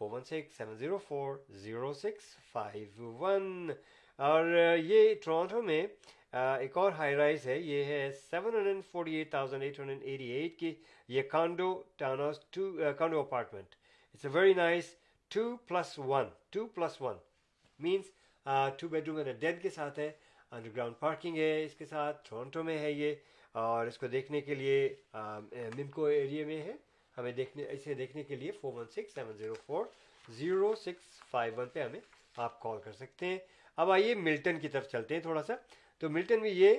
416-704-0651. اور یہ Toronto میں ایک اور high rise ہے, یہ ہے 748,888 کی یہ condo town house condo apartment. It's a very nice 2+1 means 2 bedroom and den کے ساتھ ہے. انڈر گراؤنڈ پارکنگ ہے اس کے ساتھ. ٹورانٹو میں ہے یہ, اور اس کو دیکھنے کے لیے ممکو ایریا میں ہے. ہمیں اسے دیکھنے کے لیے 416-704-0651 پہ ہمیں آپ کال کر سکتے ہیں. اب آئیے ملٹن کی طرف چلتے ہیں تھوڑا سا. تو ملٹن میں یہ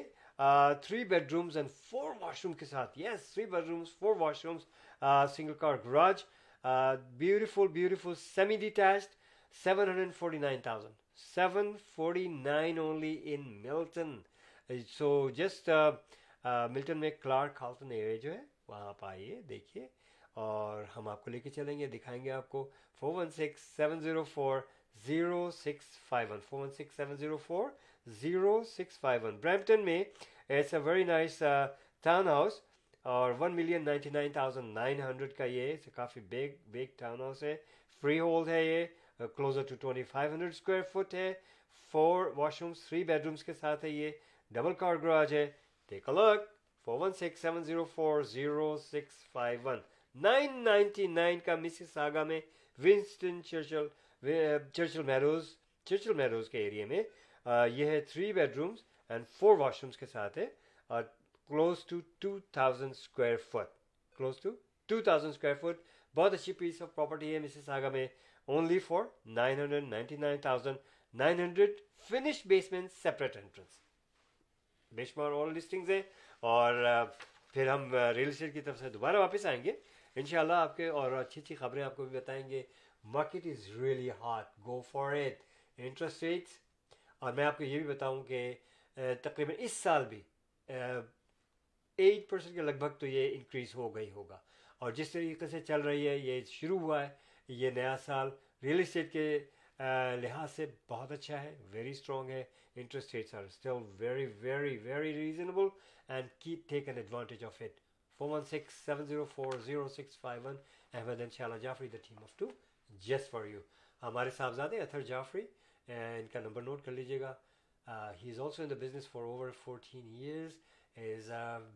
3 بیڈرومز اینڈ 4 واش روم کے ساتھ, یس 3 بیڈرومز 4 wash rooms, single car grudge, beautiful semi detached, 749,749 only in Milton. So just Milton میں کلارک ہالٹن ایریا جو ہے وہاں آپ آئیے دیکھیے, اور ہم آپ کو لے کے چلیں گے, دکھائیں گے آپ کو. 416-704-0651 416-704-0651. برمپٹن میں it's a very nice town house, اور 1,99,900 کا یہ کافی بگ ٹاؤن ہاؤس ہے. فری ہولڈ ہے یہ, کلوزر ٹو 2,500 اسکوائر فٹ ہے. 4 واش رومس 3 بیڈرومس کے ساتھ ہے یہ. ڈبل کار گراج ہے. ٹیک اے لک. 416-704-0651. 999 کا مسیساگا میں ونسٹن چرچل میروز کے ایریا میں یہ ہے. 3 بیڈرومس اینڈ 4 واش رومس کے ساتھ ہے, اور کلوز ٹو 2,000 اسکوائر فٹ. بہت اچھی پیس آف پراپرٹی ہے مسیساگا میں. Only for 999,900. Finished basement, separate entrance, بے شمار اور لسٹنگز ہیں. اور پھر ہم ریئل اسٹیٹ کی طرف سے دوبارہ واپس آئیں گے انشاءاللہ آپ کے, اور اچھی اچھی خبریں آپ کو بھی بتائیں گے. Market is really hot, go for it. Interest rates, اور میں آپ کو یہ بھی بتاؤں کہ تقریباً اس سال بھی 8% کے لگ بھگ تو یہ انکریز ہو گئی ہوگا. اور جس طریقے سے چل رہی ہے, یہ شروع ہوا ہے یہ نیا سال ریئل اسٹیٹ کے لحاظ سے بہت اچھا ہے, ویری اسٹرانگ ہے. Interest rates are still very, very, very reasonable, and keep taking advantage of it. 416-704-0651. Ahmed and Shala Jaffrey, the team of 2, just for you. ہمارے صاحبزادے اطہر جعفری, ان کا نمبر نوٹ کر لیجیے گا. He is also in the business for over 14 years. He is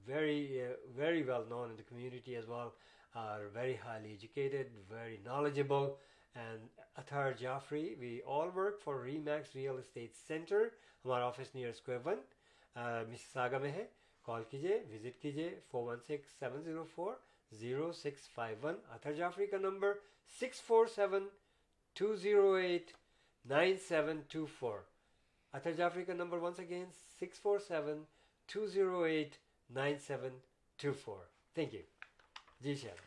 very, very well known in the community as well. Very highly educated, very knowledgeable. And Athar Jaffrey, we all work for Remax Real Estate Center. ہمارا office near square 1 Mississauga میں ہے. کال کیجیے, visit کیجیے. 416-704-0651. اطہر جعفری کا number 647-208-9724. Athar Jafri کا number once again 647-208-9724. Thank you. جی شاید.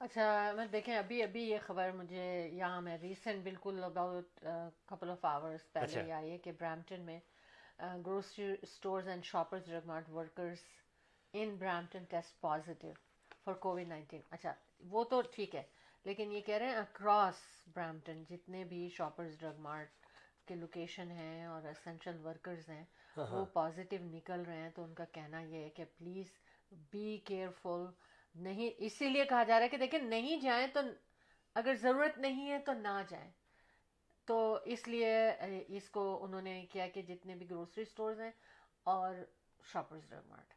اچھا میں دیکھیں ابھی یہ خبر مجھے یہاں میں ریسنٹ بالکل اباؤٹ کپل آف آورس پہلے ہی آئی ہے کہ برامپٹن میں grocery stores and Shoppers Drug Mart workers in Brampton test positive for کووڈ-19. اچھا وہ تو ٹھیک ہے, لیکن یہ کہہ رہے ہیں اکراس برامپٹن جتنے بھی شاپرز ڈرگ مارٹ کے لوکیشن ہیں اور اسینشل ورکرز ہیں وہ پازیٹیو نکل رہے ہیں. تو ان کا کہنا یہ ہے کہ پلیز بی کیئرفل. نہیں, اسی لیے کہا جا رہا ہے کہ دیکھیں نہیں جائیں تو اگر ضرورت نہیں ہے تو نہ جائیں. تو اس لیے اس کو انہوں نے کیا کہ جتنے بھی گروسری سٹورز ہیں اور شاپرز ڈرگ مارٹ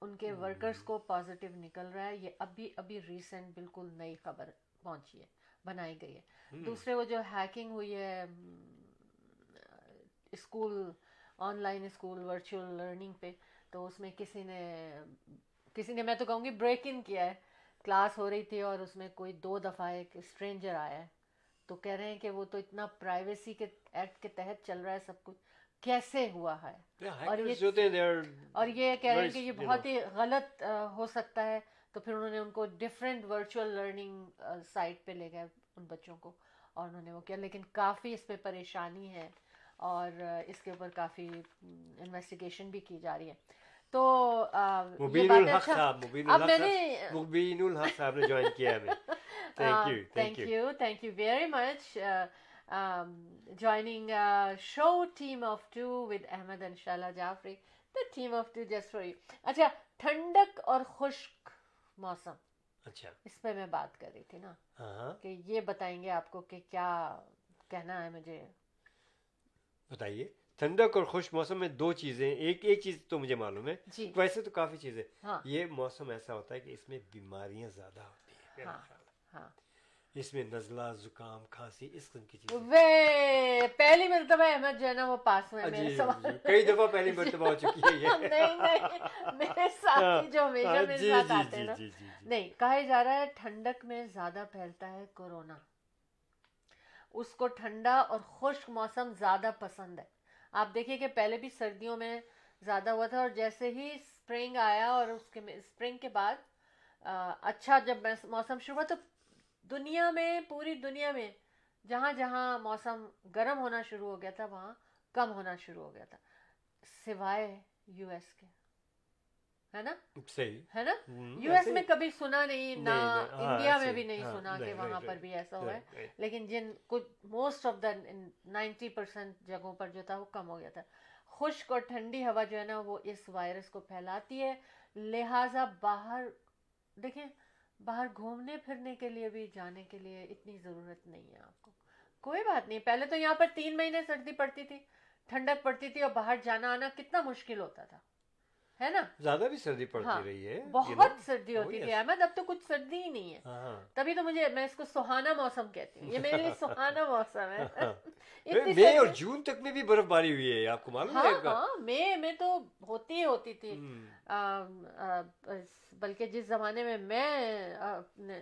ان کے ورکرز کو پازیٹیو نکل رہا ہے. یہ ابھی ریسنٹ بالکل نئی خبر پہنچی ہے, بنائی گئی ہے. دوسرے وہ جو ہیکنگ ہوئی ہے school, on line school virtual learning پہ, تو اس میں کسی نے میں تو کہوں گی بریک ان کیا ہے. کلاس ہو رہی تھی اور اس میں کوئی 2 دفعہ ایک اسٹرینجر آیا ہے, تو کہہ رہے ہیں کہ وہ تو اتنا پرائیویسی کے ایکٹ کے تحت چل رہا ہے سب کچھ, کیسے ہوا ہے. اور یہ کہہ رہے ہیں کہ یہ بہت ہی غلط ہو سکتا ہے. تو پھر انہوں نے ان کو ڈفرینٹ ورچوئل لرننگ سائٹ پہ لے گئے ان بچوں کو, اور انہوں نے وہ کیا, لیکن کافی اس پہ پریشانی ہے اور اس کے اوپر کافی انویسٹیگیشن بھی کی جا رہی ہے. تو مبین الحق صاحب نے جوائن کیا ہمیں. Thank you very much. joining show team of 2 with Ahmed and Shala Jaffrey, the team of 2 just for you. اچھا ٹھنڈک اور خشک موسم اچھا اس پہ میں بات کر رہی تھی نا ہاں کہ یہ بتائیں گے آپ کو کہ کیا کہنا ہے مجھے. بتائیے. ٹھنڈک اور خشک موسم میں دو چیزیں, ایک چیز تو مجھے معلوم ہے, جی ویسے تو کافی چیزیں, ہاں یہ موسم ایسا ہوتا ہے کہ اس میں بیماریاں زیادہ ہوتی ہیں میرا ہاں خیال ہے. ہاں. اس میں نزلہ, زکام, کھانسی, اس قسم کی چیزیں. وے پہلی مرتبہ احمد جو ہے نا وہ پاس میں میرے جی سوال جی کئی دفعہ پہلی مرتبہ ہو چکی ہے یہ. نہیں میرے ہاں ساتھی جو ہمیشہ میرے جی ساتھ جی آتے ہیں جی نا, جی جی جی. نہیں کہا جا رہا ہے ٹھنڈک میں زیادہ پھیلتا ہے کورونا, اس کو ٹھنڈا اور خشک موسم زیادہ پسند ہے. آپ دیکھیے کہ پہلے بھی سردیوں میں زیادہ ہوا تھا, اور جیسے ہی اسپرنگ آیا اور اس کے اسپرنگ کے بعد اچھا جب موسم شروع ہوا تو دنیا میں, پوری دنیا میں جہاں جہاں موسم گرم ہونا شروع ہو گیا تھا وہاں کم ہونا شروع ہو گیا تھا, سوائے یو ایس کے, ہے نا, صحیح ہے نا. یو ایس ایسے میں کبھی سنا نہیں, نہ نہیں ہاں انڈیا میں ایسے بھی نہیں ہاں سنا کہ نہیں وہاں رائٹ پر بھی ایسا ہوا ہے, رائٹ. لیکن جن کچھ موسٹ آف دا 90% جگہوں پر جو تھا وہ کم ہو گیا تھا. خشک اور ٹھنڈی ہوا جو ہے نا وہ اس وائرس کو پھیلاتی ہے, لہٰذا باہر دیکھیں, باہر گھومنے پھرنے کے لیے بھی جانے کے لیے اتنی ضرورت نہیں ہے آپ کو. کوئی بات نہیں, پہلے تو یہاں پر 3 مہینے سردی پڑتی تھی, ٹھنڈک پڑتی تھی, اور باہر جانا آنا کتنا مشکل ہوتا تھا, ہے نا. زیادہ بھی سردی پڑتی ہاں رہی ہے بہت سردی ہوتی تھی احمد, اب تو کچھ سردی ہی نہیں ہے. ہاں تبھی تو میں اس کو سہانا موسم کہتی ہوں, یہ میرے لیے سہانا موسم ہے. اتنی مئی اور سردی, جون تک میں بھی برف باری ہوئی ہے, آپ کو معلوم ہے ہاں آپ کا؟ ہاں میں تو ہوتی تھی. بلکہ جس زمانے میں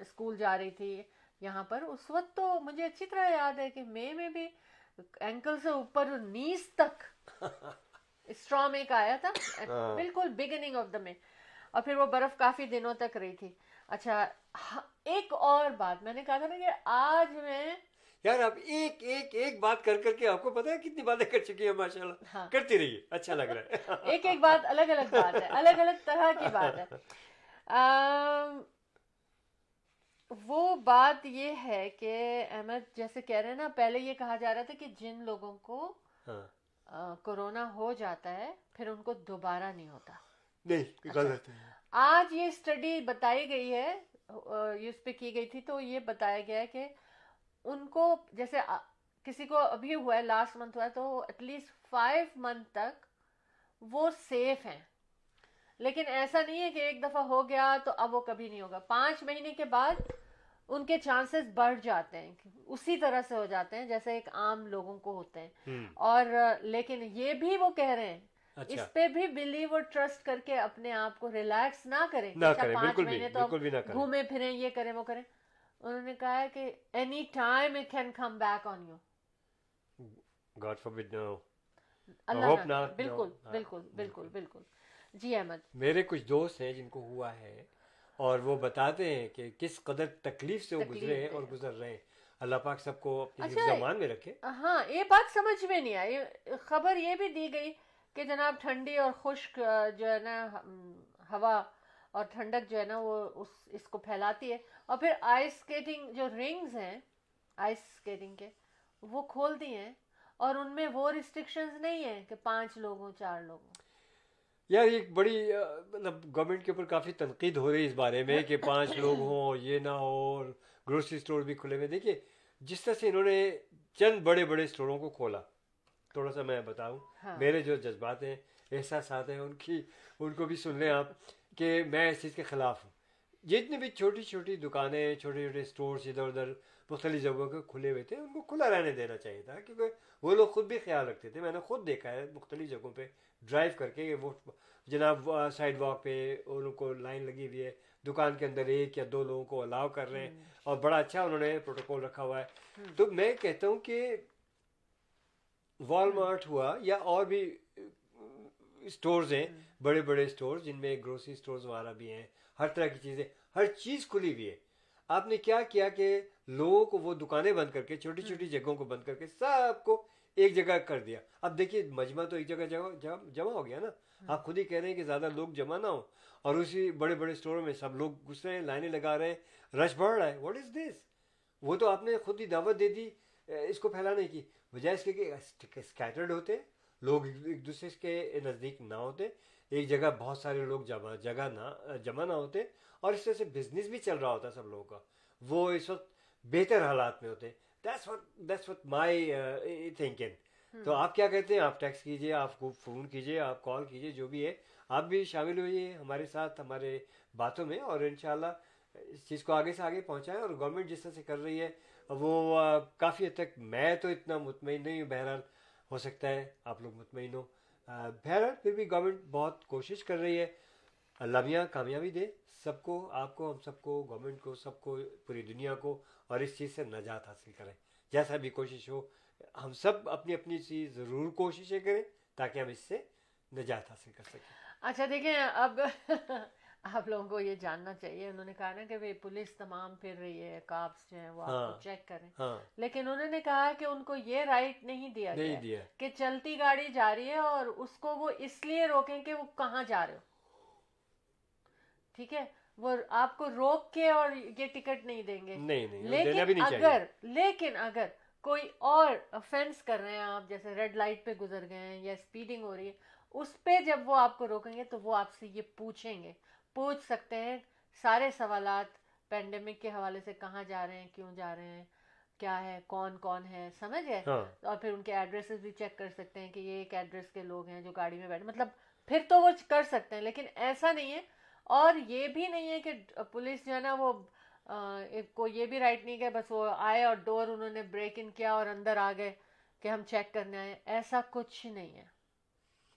اسکول جا رہی تھی یہاں پر, اس وقت تو مجھے اچھی طرح یاد ہے کہ مئی میں بھی اینکل سے اوپر نیز تک اسٹرام ایک آیا تھا, بالکل بگننگ آف دا مئی, اور پھر وہ برف کافی دنوں تک رہی تھی. اچھا ایک اور بات میں نے کہا تھا نا کہ آج میں یار آپ ایک بات کر کے آپ کو پتا ہے کتنی باتیں کر چکی ہیں, ماشاء اللہ. ہاں کرتی رہیے, اچھا لگ رہا ہے. ایک بات الگ الگ بات ہے, الگ الگ طرح کی بات ہے. وہ بات یہ ہے کہ احمد جیسے کہہ رہے ہیں نا, پہلے یہ کہا جا رہا تھا کہ جن لوگوں کو کورونا ہو جاتا ہے پھر ان کو دوبارہ نہیں ہوتا. نہیں غلط ہے. آج یہ اسٹڈی بتائی گئی ہے, اس پہ کی گئی تھی, تو یہ بتایا گیا ہے کہ ان کو جیسے کسی کو ابھی ہوا ہے, لاسٹ منتھ ہوا ہے, تو ایٹ لیسٹ 5 منتھ تک وہ سیف ہیں. لیکن ایسا نہیں ہے کہ ایک دفعہ ہو گیا تو اب وہ کبھی نہیں ہوگا. 5 مہینے کے بعد ان کے چانسز بڑھ جاتے ہیں, اسی طرح سے ہو جاتے ہیں جیسے ایک عام لوگوں کو ہوتے ہیں. اور لیکن یہ بھی وہ کہہ رہے ہیں, اس پہ بھی بلیو اور ٹرسٹ کر کے اپنے آپ کو ریلیکس نہ کریں. اچھا 5 مہینے تو گھومے پھریں, یہ کریں وہ کریں. انہوں نے کہا ہے کہ any time it can come back on you. God forbid no. اللہ نہ, بالکل بالکل بالکل بالکل. جی احمد, میرے کچھ دوست ہیں جن کو ہوا ہے, اور وہ بتاتے ہیں کہ کس قدر تکلیف سے وہ گزرے ہیں اور گزر رہے ہیں. اللہ پاک سب کو اپنی حفظ امان میں رکھے. ہاں یہ بات سمجھ میں نہیں آئی. خبر یہ بھی دی گئی کہ جناب ٹھنڈی اور خشک جو ہے نا ہوا اور ٹھنڈک جو ہے نا وہ اس کو پھیلاتی ہے. اور پھر آئس اسکیٹنگ جو رنگز ہیں آئس اسکیٹنگ کے, وہ کھول دی ہیں, اور ان میں وہ ریسٹرکشنز نہیں ہیں کہ 5 لوگ ہوں 4 لوگ ہوں. یار ایک بڑی مطلب گورنمنٹ کے اوپر کافی تنقید ہو رہی ہے اس بارے میں کہ 5 لوگ ہوں, یہ نہ ہو, اور گروسری اسٹور بھی کھلے ہوئے. دیکھیے جس طرح سے انہوں نے چند بڑے بڑے اسٹوروں کو کھولا, تھوڑا سا میں بتاؤں میرے جو جذبات ہیں, احساسات ہیں, ان کو بھی سن لیں آپ, کہ میں اس چیز کے خلاف ہوں. جتنی بھی چھوٹی چھوٹی دکانیں, چھوٹے چھوٹے اسٹورس ادھر ادھر مختلف جگہوں کے کھلے ہوئے تھے, ان کو کھلا رہنے دینا چاہیے تھا, کیونکہ وہ لوگ خود بھی خیال رکھتے تھے. میں نے خود دیکھا ہے مختلف جگہوں پہ ڈرائیو کر کے, وہ جناب سائڈ واک پہ ان کو لائن لگی ہوئی ہے, دکان کے اندر 1 یا 2 لوگوں کو الاؤ کر رہے ہیں, اور بڑا اچھا انہوں نے پروٹوکول رکھا ہوا ہے. تو میں کہتا ہوں کہ والمارٹ ہوا یا اور بھی اسٹورز ہیں, بڑے بڑے اسٹورز جن میں گروسری اسٹورز وغیرہ بھی ہیں, ہر طرح کی چیزیں, ہر چیز کھلی ہوئی ہے. آپ نے کیا کیا کہ لوگوں کو وہ دکانیں بند کر کے, چھوٹی چھوٹی جگہوں کو بند کر کے سب کو ایک جگہ کر دیا. اب دیکھیے مجمع تو ایک جگہ جمع ہو گیا نا. آپ خود ہی کہہ رہے ہیں کہ زیادہ لوگ جمع نہ ہو, اور اسی بڑے بڑے اسٹوروں میں سب لوگ گھس رہے ہیں, لائنیں لگا رہے ہیں, رش بڑھ رہا ہے. واٹ از دس؟ وہ تو آپ نے خود ہی دعوت دے دی اس کو پھیلانے کی, بجائے اس کے کہ اسکیٹرڈ ہوتے, لوگ ایک دوسرے کے نزدیک نہ ہوتے, ایک جگہ بہت سارے لوگ جمع نہ ہوتے, اور اس طرح سے بزنس بھی چل رہا ہوتا ہے سب لوگوں کا, وہ اس وقت بہتر حالات میں ہوتے. That's what my thinking. تو آپ کیا کہتے ہیں؟ آپ ٹیکسٹ کیجئے, آپ کو فون کیجئے, آپ کال کیجئے, جو بھی ہے آپ بھی شامل ہوئیے ہمارے ساتھ ہمارے باتوں میں, اور انشاءاللہ اس چیز کو آگے سے آگے پہنچائیں. اور گورنمنٹ جس طرح سے کر رہی ہے وہ کافی حد تک, میں تو اتنا مطمئن نہیں ہوں, بہرحال ہو سکتا ہے آپ لوگ مطمئن ہو, بہرحال پھر بھی گورنمنٹ بہت کوشش کر رہی ہے. اللہ میاں کامیابی دے سب کو, آپ کو, ہم سب کو, گورنمنٹ کو, سب کو, پوری دنیا کو, اور اس چیز سے نجات حاصل کریں. جیسا بھی کوشش ہو, ہم سب اپنی اپنی چیز ضرور کوششیں کریں تاکہ ہم اس سے نجات حاصل کر سکیں. اچھا دیکھیں, اب آپ لوگوں کو یہ جاننا چاہیے, انہوں نے کہا نا کہ پولیس تمام پھر رہی ہے, کاپس جو ہیں وہ آپ کو چیک کریں, لیکن انہوں نے کہا کہ ان کو یہ رائٹ نہیں دیا گیا کہ چلتی گاڑی جا رہی ہے اور اس کو وہ اس لیے روکیں کہ وہ کہاں جا رہے ہو, ٹھیک ہے, وہ آپ کو روک کے اور یہ ٹکٹ نہیں دیں گے. لیکن اگر کوئی اور افینس کر رہے ہیں آپ, جیسے ریڈ لائٹ پہ گزر گئے ہیں یا اسپیڈنگ ہو رہی ہے, اس پہ جب وہ آپ کو روکیں گے تو وہ آپ سے یہ پوچھ سکتے ہیں سارے سوالات پینڈیمک کے حوالے سے, کہاں جا رہے ہیں, کیوں جا رہے ہیں, کیا ہے, کون ہے, سمجھ گئے, اور پھر ان کے ایڈریسز بھی چیک کر سکتے ہیں کہ یہ ایک ایڈریس کے لوگ ہیں جو گاڑی میں بیٹھے, مطلب پھر تو وہ کر سکتے ہیں. لیکن ایسا نہیں ہے, اور یہ بھی نہیں ہے کہ پولیس جو ہے نا وہ کو یہ بھی رائٹ نہیں کہ بس وہ آئے اور ڈور انہوں نے بریک ان کیا اور اندر آ گئے کہ ہم چیک کرنے آئے. ایسا کچھ نہیں ہے,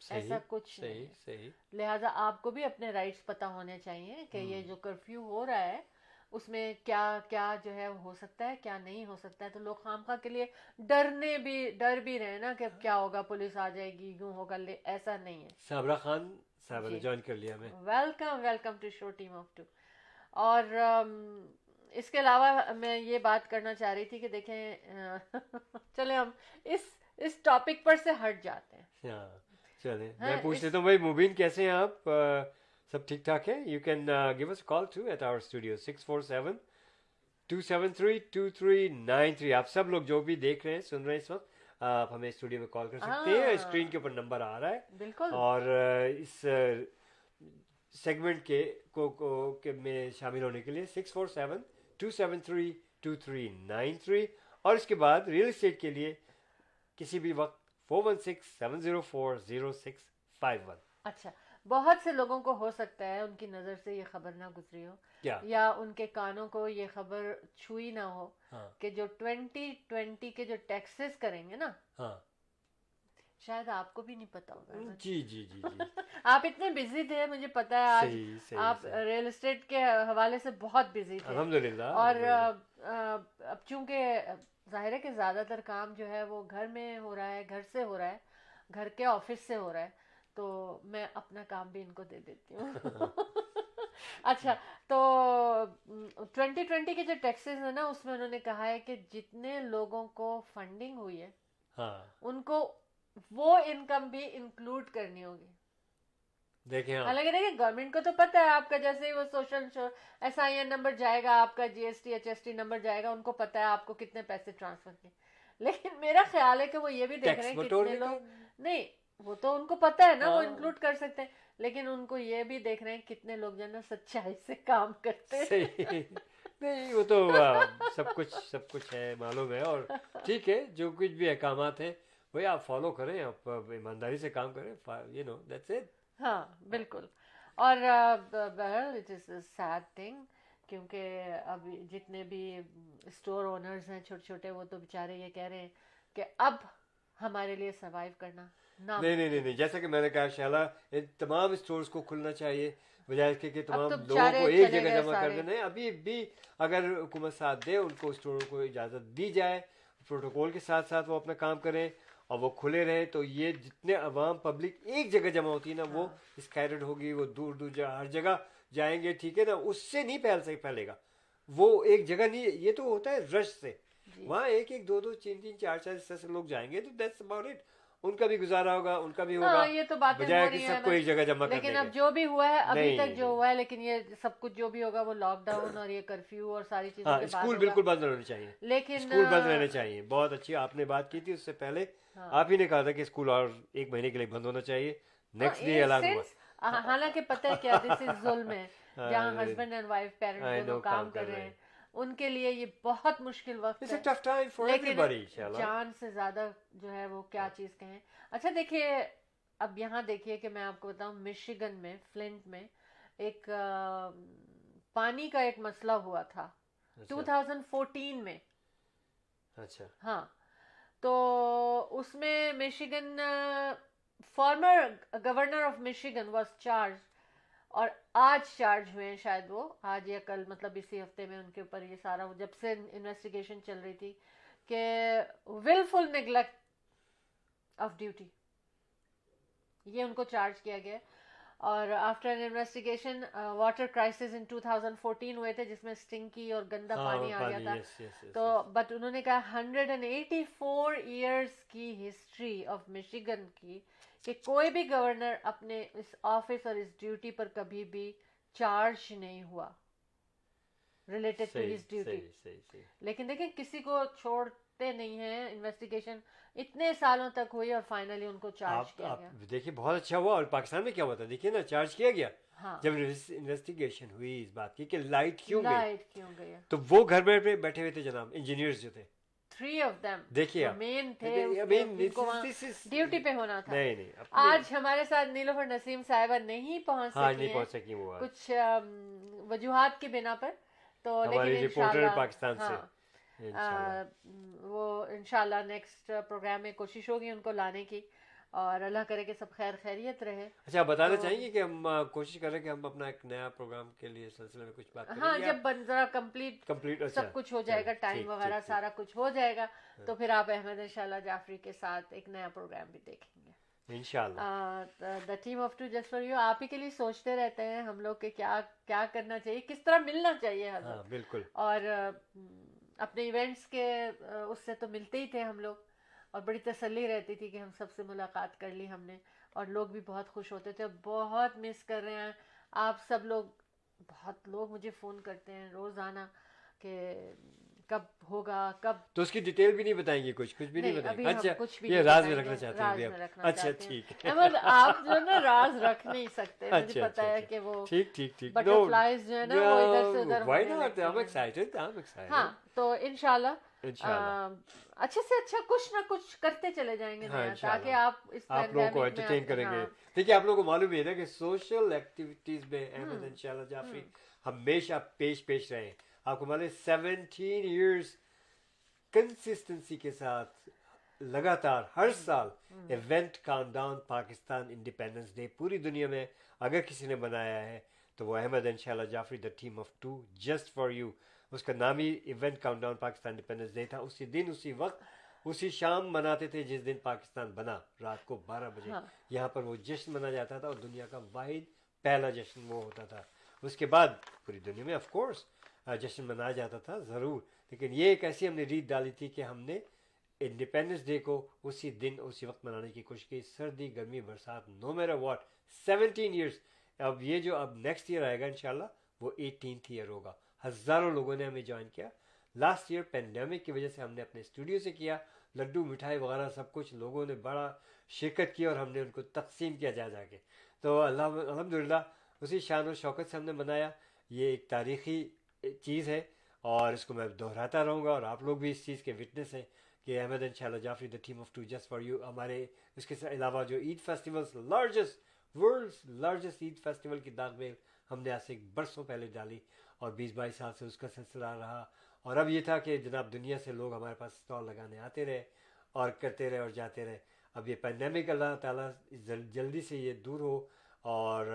ایسا کچھ نہیں ہے. لہٰذا آپ کو بھی اپنے رائٹس پتہ ہونے چاہیے کہ یہ جو کرفیو ہو رہا ہے اس میں کیا کیا جو ہے ہو سکتا ہے, کیا نہیں ہو سکتا ہے. تو لوگ خامخواہ کے لیے ڈر بھی رہے نا کہ کیا ہوگا, پولیس آ جائے گی, یوں ہوگا, ایسا نہیں ہے. صابرہ خان صاحبہ نے جوائن کر لیا. میں welcome to show team of 2. اور اس کے علاوہ میں یہ بات کرنا چاہ رہی تھی کہ دیکھیں چلیں ہم اس ٹاپک پر سے ہٹ جاتے ہیں. چلیں میں پوچھ لیتا ہوں, بھائی مبین کیسے ہیں آپ؟ سب ٹھیک ٹھاک ہے؟ You can give us call to at our studio 647-273-2393. آپ سب لوگ جو بھی دیکھ رہے ہیں, سن رہے ہیں اس وقت, آپ ہمیں اسٹوڈیو میں کال کر سکتے ہیں. اسکرین کے اوپر نمبر آ رہا ہے بالکل, اور اس سیگمنٹ کے میں شامل ہونے کے لیے 647-273-2393, اور اس کے بعد ریئل اسٹیٹ کے لیے کسی بھی وقت 416-704-0651. اچھا, بہت سے لوگوں کو ہو سکتا ہے ان کی نظر سے یہ خبر نہ گزری ہو, یا ان کے کانوں کو یہ خبر چھوئی نہ ہو کہ جو 2020 کے جو ٹیکسز کریں گے نا, شاید آپ کو بھی نہیں پتا ہوگا. جی آپ اتنے بزی تھے, مجھے پتا ہے آج آپ ریئل اسٹیٹ کے حوالے سے بہت بزی تھے الحمدللہ. اور اب چونکہ ظاہر ہے کہ زیادہ تر کام جو ہے وہ گھر میں ہو رہا ہے, گھر سے ہو رہا ہے, گھر کے آفس سے ہو رہا ہے, تو میں اپنا کام بھی ان کو دے دیتی ہوں. اچھا, تو 2020 کے جو ٹیکسز ہیں نا, اس میں انہوں نے کہا ہے کہ جتنے لوگوں کو فنڈنگ ہوئی ہے ان کو وہ انکم بھی انکلوڈ کرنی ہوگی. حالانکہ دیکھیں گورنمنٹ کو تو پتہ ہے آپ کا, جیسے ہی وہ سوشل SIN نمبر جائے گا, آپ کا GST HST نمبر جائے گا, ان کو پتہ ہے آپ کو کتنے پیسے ٹرانسفر کیے. لیکن میرا خیال ہے کہ وہ یہ بھی دیکھ رہے ہیں کتنے لوگ, نہیں وہ تو ان کو پتہ ہے نا, وہ انکلوڈ کر سکتے ہیں, لیکن ان کو یہ بھی دیکھ رہے ہیں کتنے لوگ جو ہے نا سچائی سے کام کرتے ہیں. نہیں وہ تو سب کچھ ہے, معلوم ہے, اور ٹھیک ہے, جو کچھ بھی احکامات ہیں وہی آپ فالو کریں, آپ ایمانداری سے کام کریں, that's it. ہاں بالکل. اور بہرحال it is a sad thing, کیونکہ اب جتنے بھی اسٹور اونرز ہیں چھوٹے چھوٹے, وہ تو بیچارے یہ کہہ رہے ہیں کہ اب ہمارے لیے سروائیو کرنا نہیں, جیسا کہ میں نے کہا شہلا, ان تمام اسٹورز کو کھلنا چاہیے بجائے اس کے تمام لوگوں کو ایک جگہ جمع کر دینا ہے. ابھی بھی اگر حکومت ساتھ دے, ان کو اسٹوروں کو اجازت دی جائے, پروٹوکول کے ساتھ ساتھ وہ اپنا کام کریں اور وہ کھلے رہے, تو یہ جتنے عوام پبلک ایک جگہ جمع ہوتی ہے نا, وہ اسکیٹرڈ ہوگی, وہ دور ہر جگہ جائیں گے, ٹھیک ہے نا, اس سے نہیں پھیلے گا. وہ ایک جگہ نہیں, یہ تو ہوتا ہے رش سے, وہاں ایک 2-2 3-3 4-4 اس طرح سے لوگ جائیں گے, تو دیٹس اباؤٹ اٹ. ان کا بھی گزارا ہوگا, ان کا بھی ہوگا, ہاں یہ تو باتیں بجائے ہو کہ رہی ہیں, سب کو ایک جگہ جمع کرنے لیکن کے. اب جو بھی ہوا ہے ابھی نہیں، تک جو ہوا ہے, لیکن یہ سب کچھ جو بھی ہوگا وہ لاک ڈاؤن اور یہ کرفیو اور ساری چیزوں ہاں کے بعد اسکول ہوگا. بالکل بند ہونے چاہیے, لیکن اسکول بند رہنے چاہیے. بہت اچھی آپ نے بات کی تھی اس سے پہلے, آپ ہی نے کہا تھا کہ اسکول اور 1 مہینے کے لیے بند ہونا چاہیے. نیکسٹ ڈے اعلان ہوا. حالانکہ پتہ ہے کیا, دس از ظلم ہے. جہاں ہسبینڈ اینڈ وائف پیرنٹ دونوں کام کر رہے ہیں, ان کے لیے یہ بہت مشکل وقت It's a ہے. tough time for لیکن everybody, inshallah. جان سے زیادہ جو ہے وہ کیا چیز کہیں. اچھا دیکھیے, اب یہاں دیکھیے کہ میں آپ کو بتاؤں, مشیگن میں فلنٹ میں ایک پانی کا ایک مسئلہ ہوا تھا 2014 میں. اچھا ہاں, تو اس میں Michigan former governor of Michigan was charge, اور آج چارج ہوئے ہیں شاید وہ آج یا کل, مطلب اسی ہفتے میں ان کے اوپر یہ سارا, جب سے انویسٹیگیشن چل رہی تھی کہ ولفل نیگلیکٹ آف ڈیوٹی, یہ ان کو چارج کیا گیا. اور after an investigation water crisis in 2014 ہوئے تھے جس میں اسٹنکی اور گندا پانی آ گیا تھا. تو بٹ انہوں نے کہا 184 ایئرس کی ہسٹری آف مشیگن کی کہ کوئی بھی گورنر اپنے اس آفس اور اس ڈیوٹی پر کبھی بھی چارج نہیں ہوا ریلیٹڈ ٹو ہز ڈیوٹی. لیکن دیکھیں کسی کو چھوڑتے نہیں ہیں, انویسٹیگیشن اتنے سالوں تک ہوئی اور فائنلی ان کو چارج کیا گیا. دیکھیے بہت اچھا ہوا. اور پاکستان میں کیا ہوا تھا دیکھیے نا, چارج کیا گیا. ہاں, جب انویسٹیگیشن ہوئی اس بات کی کہ لائٹ کیوں گئی, تو وہ گھر میں بیٹھے ہوئے تھے جناب انجینئرز جو تھے, 3 of them دیکھیے آپ مین تھے جن کو وہاں ڈیوٹی پہ ہونا تھا. نہیں آج ہمارے ساتھ نیلوفر نسیم صاحبہ نہیں پہنچ سکی ہیں کچھ وجوہات کی بنا پر, تو لیکن رپورٹر پاکستان سے وہ انشاءاللہ نیکسٹ پروگرام میں کوشش ہوگی ان کو لانے کی, اور اللہ کرے کہ سب خیر خیریت رہے. اچھا بتانا چاہیں گے کہ ہم کوشش کر رہے ہیں کہ ہم اپنا ایک نیا پروگرام کے لیے سلسلے میں کچھ بات کریں. ہاں, جب ذرا کمپلیٹ سب کچھ ہو جائے گا, ٹائم وغیرہ سارا کچھ ہو جائے گا, تو پھر آپ احمد انشاءاللہ جعفری کے ساتھ ایک نیا پروگرام بھی دیکھیں گے انشاءاللہ. دا team of 2 just for you آپ ہی کے لیے سوچتے رہتے ہیں ہم لوگ کہ کیا کرنا چاہیے, کس طرح ملنا چاہیے حضرت. بالکل. اور اپنے ایونٹس کے اس سے تو ملتے ہی تھے ہم لوگ, اور بڑی تسلی رہتی تھی کہ ہم سب سے ملاقات کر لی ہم نے, اور لوگ بھی بہت خوش ہوتے تھے. بہت مس کر رہے ہیں آپ سب لوگ, بہت لوگ مجھے فون کرتے ہیں روزانہ کہ کب ہوگا کب. تو اس کی ڈیٹیل بھی نہیں بتائیں گے, کچھ بھی نہیں بتائیں گے. اچھا کچھ بھی یہ راز میں رکھنا چاہتے ہیں اچھا ٹھیک ہے. آپ جو نا راز رکھ نہیں سکتے, مجھے پتا ہے کہ وہ ٹھیک بٹر فلائز جو ہے نا وہ ادھر سے ادھر Why not? I'm excited. ہاں, تو انشاءاللہ اچھے سے اچھا کچھ نہ کچھ کرتے چلے جائیں گے تاکہ آپ لوگوں کو انٹرٹین کریں گے. دیکھیے آپ لوگوں کو معلوم ہے نا کہ سوشل ایکٹیویٹیز میں احمد انشاءاللہ جعفری ہمیشہ پیش رہے ہیں. آپ کو معلوم ہے 17 ایئرس کنسسٹنسی کے ساتھ لگاتار ہر سال event count down Pakistan independence day پوری دنیا میں اگر کسی نے بنایا ہے تو وہ احمد انشاءاللہ Jafri the team of 2 just for you. اس کا نام ہی event count down Pakistan independence day تھا. اسی دن اسی وقت اسی شام مناتے تھے جس دن پاکستان بنا, رات کو 12 بجے یہاں پر وہ جشن منا جاتا تھا, اور دنیا کا واحد پہلا جشن وہ ہوتا تھا. اس کے بعد پوری دنیا میں آف کورس جشن منایا جاتا تھا ضرور, لیکن یہ ایک ایسی ہم نے ریت ڈالی تھی کہ ہم نے انڈیپینڈنس ڈے کو اسی دن اسی وقت منانے کی کوشش کی, سردی گرمی برسات نو میٹر واٹ. 17 ایئرس. اب یہ جو اب نیکسٹ ایئر آئے گا انشاءاللہ وہ 18th ایئر ہوگا. ہزاروں لوگوں نے ہمیں جوائن کیا. لاسٹ ایئر پینڈیمک کی وجہ سے ہم نے اپنے اسٹوڈیو سے کیا, لڈو مٹھائی وغیرہ سب کچھ لوگوں نے بڑا شرکت کی اور ہم نے ان کو تقسیم کیا جا کے. تو الحمدللہ اسی شان و شوکت سے ہم نے منایا. یہ ایک تاریخی چیز ہے اور اس کو میں دہراتا رہوں گا, اور آپ لوگ بھی اس چیز کے وٹنس ہیں کہ احمد انشاءاللہ Jafri the team of 2 just for you. ہمارے اس کے علاوہ جو Eid festivals world's largest Eid festival کی داغ میں ہم نے آج سے برسوں پہلے ڈالی, اور 20-22 سال سے اس کا سلسلہ رہا. اور اب یہ تھا کہ جناب دنیا سے لوگ ہمارے پاس اسٹال لگانے آتے رہے اور کرتے رہے اور جاتے رہے. اب یہ پینڈیمک اللہ تعالیٰ جلدی سے یہ دور ہو, اور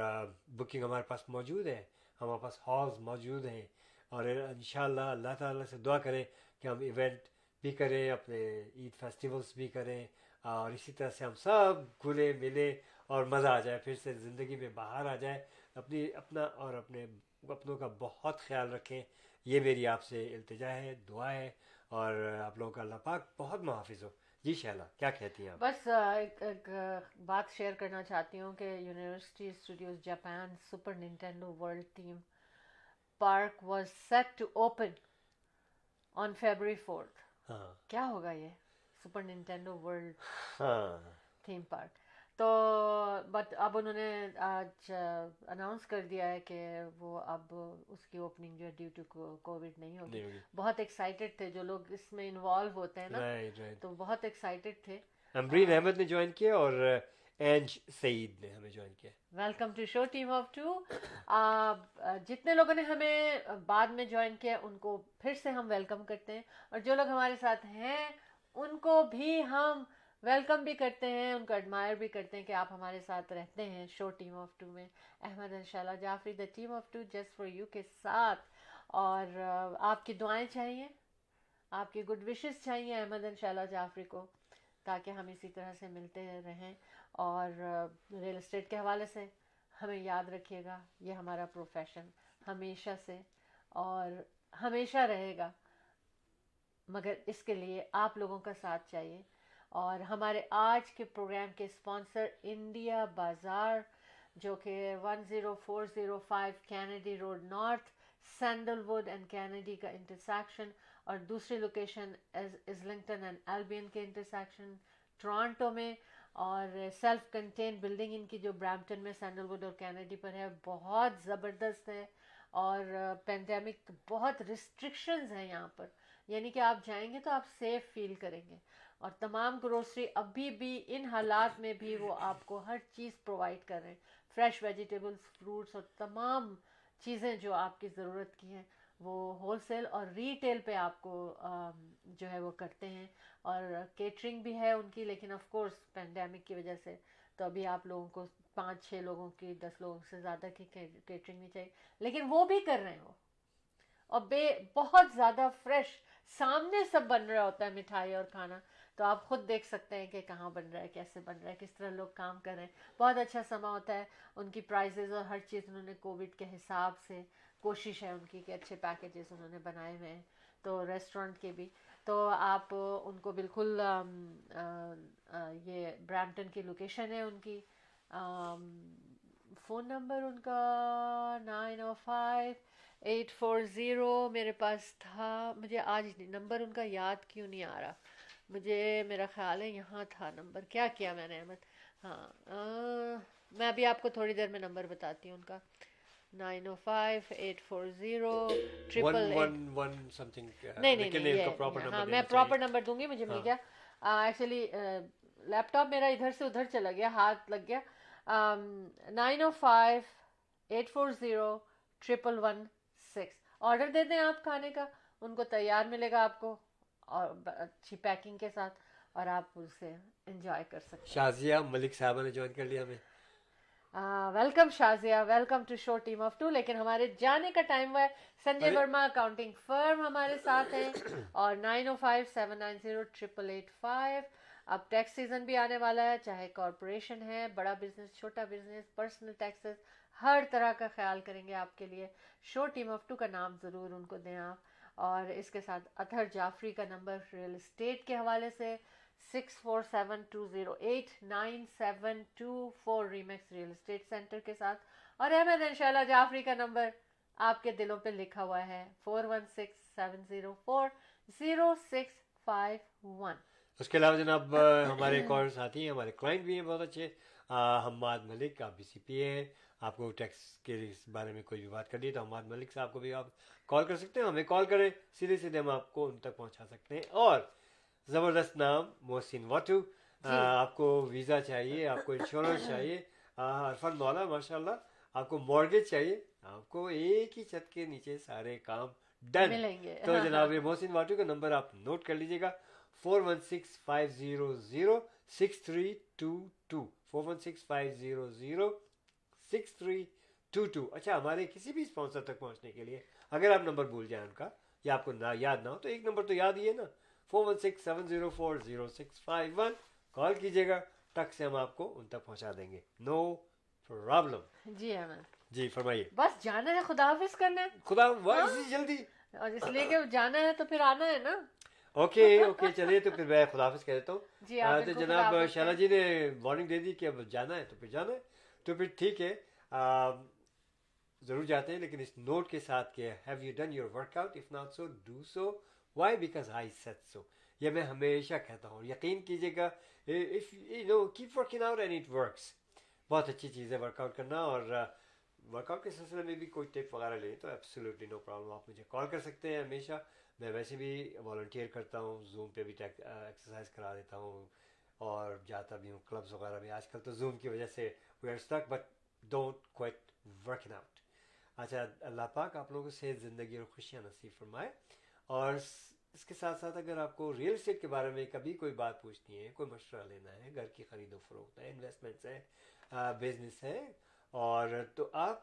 بکنگ ہمارے پاس موجود ہے, ہمارے پاس ہالز موجود ہیں, اور انشاءاللہ اللہ تعالیٰ سے دعا کریں کہ ہم ایونٹ بھی کریں, اپنے عید فیسٹیولس بھی کریں, اور اسی طرح سے ہم سب گھلے ملے اور مزہ آ جائے, پھر سے زندگی میں باہر آ جائے. اپنا اور اپنوں کا بہت خیال رکھیں. یہ میری آپ سے التجا ہے, دعا ہے, اور آپ لوگوں کا اللہ پاک بہت محافظ ہو. جی شہلا کیا کہتی ہیں آپ؟ بس ایک بات شیئر کرنا چاہتی ہوں کہ university studios Japan super Nintendo world theme park was set to open on February 4th. ہاں کیا ہوگا یہ سپر ننٹینڈو ورلڈ ہاں تھیم پارک؟ تو بٹ اب انہوں نے آج اناؤنس کر دیا ہے کہ وہ اب اس کی اوپننگ جو ہے ڈیو ٹو کووڈ نہیں ہوگی. بہت ایکسائٹیڈ تھے جو لوگ اس میں انوالو ہوتے ہیں نا, رائٹ رائٹ. تو بہت ایکسائٹیڈ تھے. امبرین احمد نے جوائن کیا اور اینج سعید نے ہمیں جوائن کیا. Welcome to show team of two. جتنے لوگوں نے ہمیں بعد میں جوائن کیا ان کو پھر سے ہم ویلکم کرتے ہیں, اور جو لوگ ہمارے ساتھ ہیں ان کو بھی ہم ویلکم بھی کرتے ہیں, ان کو ایڈمائر بھی کرتے ہیں کہ آپ ہمارے ساتھ رہتے ہیں شو ٹیم آف ٹو میں. Ahmed and Shahla Jafri the team of two just for you کے ساتھ, اور آپ کی دعائیں چاہیے, آپ کی گڈ وشز چاہیے احمد اینڈ شہلا جعفری کو, تاکہ ہم اسی طرح سے ملتے رہیں. اور ریئل اسٹیٹ کے حوالے سے ہمیں یاد رکھیے گا, یہ ہمارا پروفیشن ہمیشہ سے اور ہمیشہ رہے گا, مگر اس کے لیے آپ لوگوں کا ساتھ چاہیے. اور ہمارے آج کے پروگرام کے اسپانسر انڈیا بازار, جو کہ 10405 Kennedy road north, sandal would and Kennedy کا انٹرسیکشن, اور دوسری لوکیشن ایزلنگٹن اینڈ ایلبین کے انٹرسیکشن ٹورانٹو میں, اور سیلف کنٹین بلڈنگ ان کی جو برامپٹن میں سینڈل ووڈ اور کینیڈی پر ہے, بہت زبردست ہے. اور پینڈیمک بہت ریسٹرکشنز ہیں یہاں پر, یعنی کہ آپ جائیں گے تو آپ سیف فیل کریں گے, اور تمام گروسری ابھی بھی ان حالات میں بھی وہ آپ کو ہر چیز پرووائڈ کر رہے ہیں, فریش ویجیٹیبلس, فروٹس, اور تمام چیزیں جو آپ کی ضرورت کی ہیں وہ ہول سیل اور ریٹیل پہ آپ کو جو ہے وہ کرتے ہیں. اور کیٹرنگ بھی ہے ان کی, لیکن آف کورس پینڈیمک کی وجہ سے تو ابھی آپ لوگوں کو 5-6 لوگوں کی 10 لوگوں سے زیادہ کی کیٹرنگ نہیں چاہیے, لیکن وہ بھی کر رہے ہیں وہ, اور بہت زیادہ فریش سامنے سب بن رہا ہوتا ہے مٹھائی اور کھانا, تو آپ خود دیکھ سکتے ہیں کہ کہاں بن رہا ہے, کیسے بن رہا ہے, کس طرح لوگ کام کر رہے ہیں. بہت اچھا سما ہوتا ہے. ان کی پرائزز اور ہر چیز انہوں نے کووڈ کے حساب سے کوشش ہے ان کی کہ اچھے پیکیجز انہوں نے بنائے ہوئے ہیں, تو ریسٹورنٹ کے بھی. تو آپ ان کو بالکل یہ برامپٹن کی لوکیشن ہے ان کی. فون نمبر ان کا 905-840 میرے پاس تھا, مجھے آج نمبر ان کا یاد کیوں نہیں آ رہا, مجھے میرا خیال ہے یہاں تھا نمبر. کیا کیا میں نے احمد؟ ہاں میں ابھی آپ کو تھوڑی دیر میں نمبر بتاتی ہوں ان کا. 905-840-888 something. نہیں, ہاں میں پراپر نمبر دوں گی, مجھے مل گیا. ایکچولی لیپ ٹاپ میرا ادھر سے ادھر چلا گیا, ہاتھ لگ گیا. 905-840-11116. آرڈر دے دیں آپ کھانے کا, ان کو تیار ملے گا آپ کو, اور اچھی پیکنگ کے ساتھ, اور آپ اسے انجوائے کر سکتے ہیں. شازیہ ملک صاحبہ نے جوائن کر لیا ہمیں. Welcome Shazia, welcome to show team of two. لیکن ہمارے جانے کا ٹائم ہوا ہے. سنجے ورما اکاؤنٹنگ فرم ہمارے ساتھ ہیں, اور 905-790-8885. اب ٹیکس سیزن بھی آنے والا ہے, چاہے کارپوریشن ہے, بڑا بزنس, چھوٹا بزنس, پرسنل ٹیکسز, ہر طرح کا خیال کریں گے آپ کے لیے. شو ٹیم آف ٹو کا نام ضرور ان کو دیں آپ. اور اس کے ساتھ اطہر جعفری کا نمبر ریئل اسٹیٹ کے حوالے سے 6472089724 ریمیکس ریئل اسٹیٹ سینٹر کے ساتھ. اور احمد اینڈ شہلا جعفری کا نمبر آپ کے دلوں پہ لکھا ہوا ہے 4167040651. اس کے علاوہ جناب ہمارے ایک اور ساتھی ہیں, ہمارے کلائنٹ بھی ہیں بہت اچھے, حماد ملک. آپ BCPA ہیں, آپ کو ٹیکس کے بارے میں کوئی بھی بات کرنی ہے تو حماد ملک صاحب کو بھی آپ کال کر سکتے ہیں. ہمیں کال کریں, سیدھے سیدھے ہم آپ کو ان تک پہنچا سکتے ہیں. اور زبردست نام محسن واٹو, آپ کو ویزا چاہیے, آپ کو انشورنس چاہیے, عرفان مولا ماشاء اللہ, آپ کو مارگیج چاہیے, آپ کو ایک ہی چھت کے نیچے سارے کام ڈن ملیں گے. تو جناب یہ محسن واٹو کا نمبر آپ نوٹ کر لیجیے گا, 416-500-6322. 416-500-6322. اچھا, ہمارے کسی بھی اسپانسر تک پہنچنے کے لیے اگر آپ نمبر بھول جائیں ان کا, یا آپ کو یاد نہ ہو, تو ایک نمبر تو یاد ہی ہے نا, 416-704-0651. کال کیجیے گا, ٹک سے ہم آپ کو ان تک پہنچا دیں گے, نو پرابلم. جی احمد, جی فرمائیے. بس جانا ہے, خدا حافظ کرنا ہے, خدا اسی جلدی, اور اس لیے کہ جانا ہے تو پھر آنا ہے نا. اوکے چلیے تو پھر میں خدا حافظ کہہ دیتا ہوں. جی آپ تو بالکل جناب خدا حافظ شائلہ کہیں. جی نے وارننگ دے دی کہ اب جانا ہے تو پھر جانا ہے, تو پھر ٹھیک ہے ضرور جاتے ہیں, لیکن اس نوٹ کے ساتھ کہ have you done your workout, if not so do so, why because I said so. یہ میں ہمیشہ کہتا ہوں, یقین کیجیے گا, if you know keep working out and it works. بہت اچھی چیز ہے ورک آؤٹ کرنا, اور ورک آؤٹ کے سلسلے میں بھی کوئی ٹپ وغیرہ لیں تو ایبسلیوٹلی نو پرابلم, آپ مجھے کال کر سکتے ہیں ہمیشہ. میں ویسے بھی والنٹیئر کرتا ہوں, زوم پہ بھی ایکسرسائز کرا دیتا ہوں, اور جاتا بھی ہوں کلبز وغیرہ میں. آج کل تو زوم کی وجہ سے we are stuck, but don't quit working out. اچھا, اللہ پاک آپ لوگوں کو صحت, زندگی اور خوشیاں نصیب فرمائے. اور اس کے ساتھ ساتھ اگر آپ کو ریئل اسٹیٹ کے بارے میں کبھی کوئی بات پوچھنی ہے, کوئی مشورہ لینا ہے, گھر کی خرید و فروخت ہے, انویسٹمنٹس ہے, بزنس ہے, اور تو آپ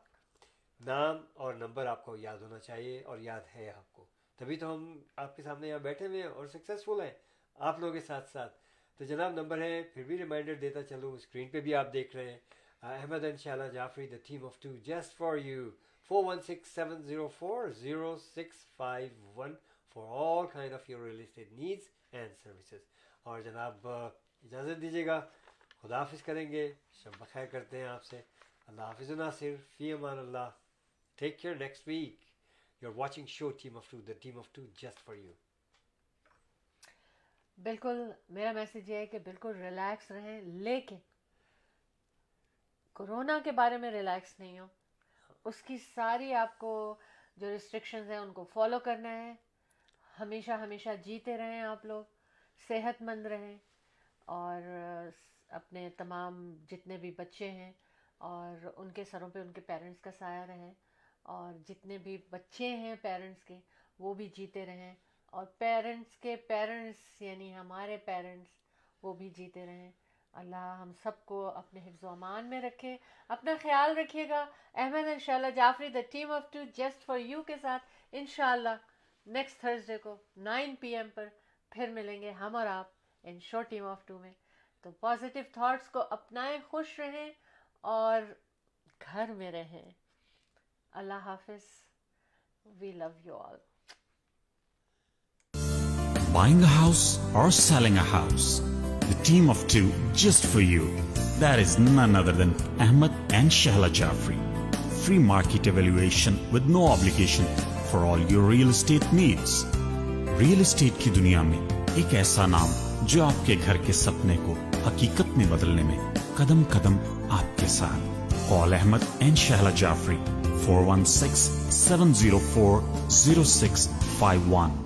نام اور نمبر آپ کو یاد ہونا چاہیے, اور یاد ہے آپ کو, تبھی تو ہم آپ کے سامنے یہاں بیٹھے ہوئے ہیں اور سکسیزفل ہیں آپ لوگوں کے ساتھ ساتھ. تو جناب نمبر ہے, پھر بھی ریمائنڈر دیتا چلوں, اسکرین پہ بھی آپ دیکھ رہے ہیں, Ahmed and Shaila Jafri, the team of two just for you, 416-704-0651 for all kind of your real estate needs and services. اور جناب اجازت دیجیے گا, خدا حافظ کریں گے, شب بخیر کرتے ہیں آپ سے. اللہ حافظ و ناصر, فی Aman Ullah. Take care next week. You're watching show Team of Two, the team of two just for you. بالکل میرا میسیج یہ ہے کہ بالکل ریلیکس رہیں, لیکن کورونا کے بارے میں ریلیکس نہیں ہو. اس کی ساری آپ کو جو ریسٹرکشنز ہیں ان کو فالو کرنا ہے. ہمیشہ جیتے رہیں آپ لوگ, صحت مند رہیں, اور اپنے تمام جتنے بھی بچے ہیں اور ان کے سروں پہ ان کے پیرنٹس کا سایہ رہے, اور جتنے بھی بچے ہیں پیرنٹس کے وہ بھی جیتے رہیں, اور پیرنٹس کے پیرنٹس یعنی ہمارے پیرنٹس وہ بھی جیتے رہیں. اللہ ہم سب کو اپنے حفظ و امان میں رکھے. اپنا خیال رکھیے گا. Ahmad and Shaila Jafri, the team of two just for you کے ساتھ انشاءاللہ نیکسٹ تھرسڈے کو 9 PM پر پھر ملیں گے ہم اور آپ ان شو ٹیم آف ٹو میں. تو پازیٹیو تھاٹس کو اپنائیں, خوش رہیں اور گھر میں رہیں. اللہ حافظ. We love you all. Buying a house or selling a house? The team of two just for you. That is none other than Ahmed and Shahla Jafri. Free market evaluation with no obligation for all your real estate needs. Real estate کی دنیا میں ایک ایسا نام جو آپ کے گھر کے سپنے کو حقیقت میں بدلنے میں قدم قدم آپ کے ساتھ. Call Ahmed and Shahla Jafri 416-704-0651.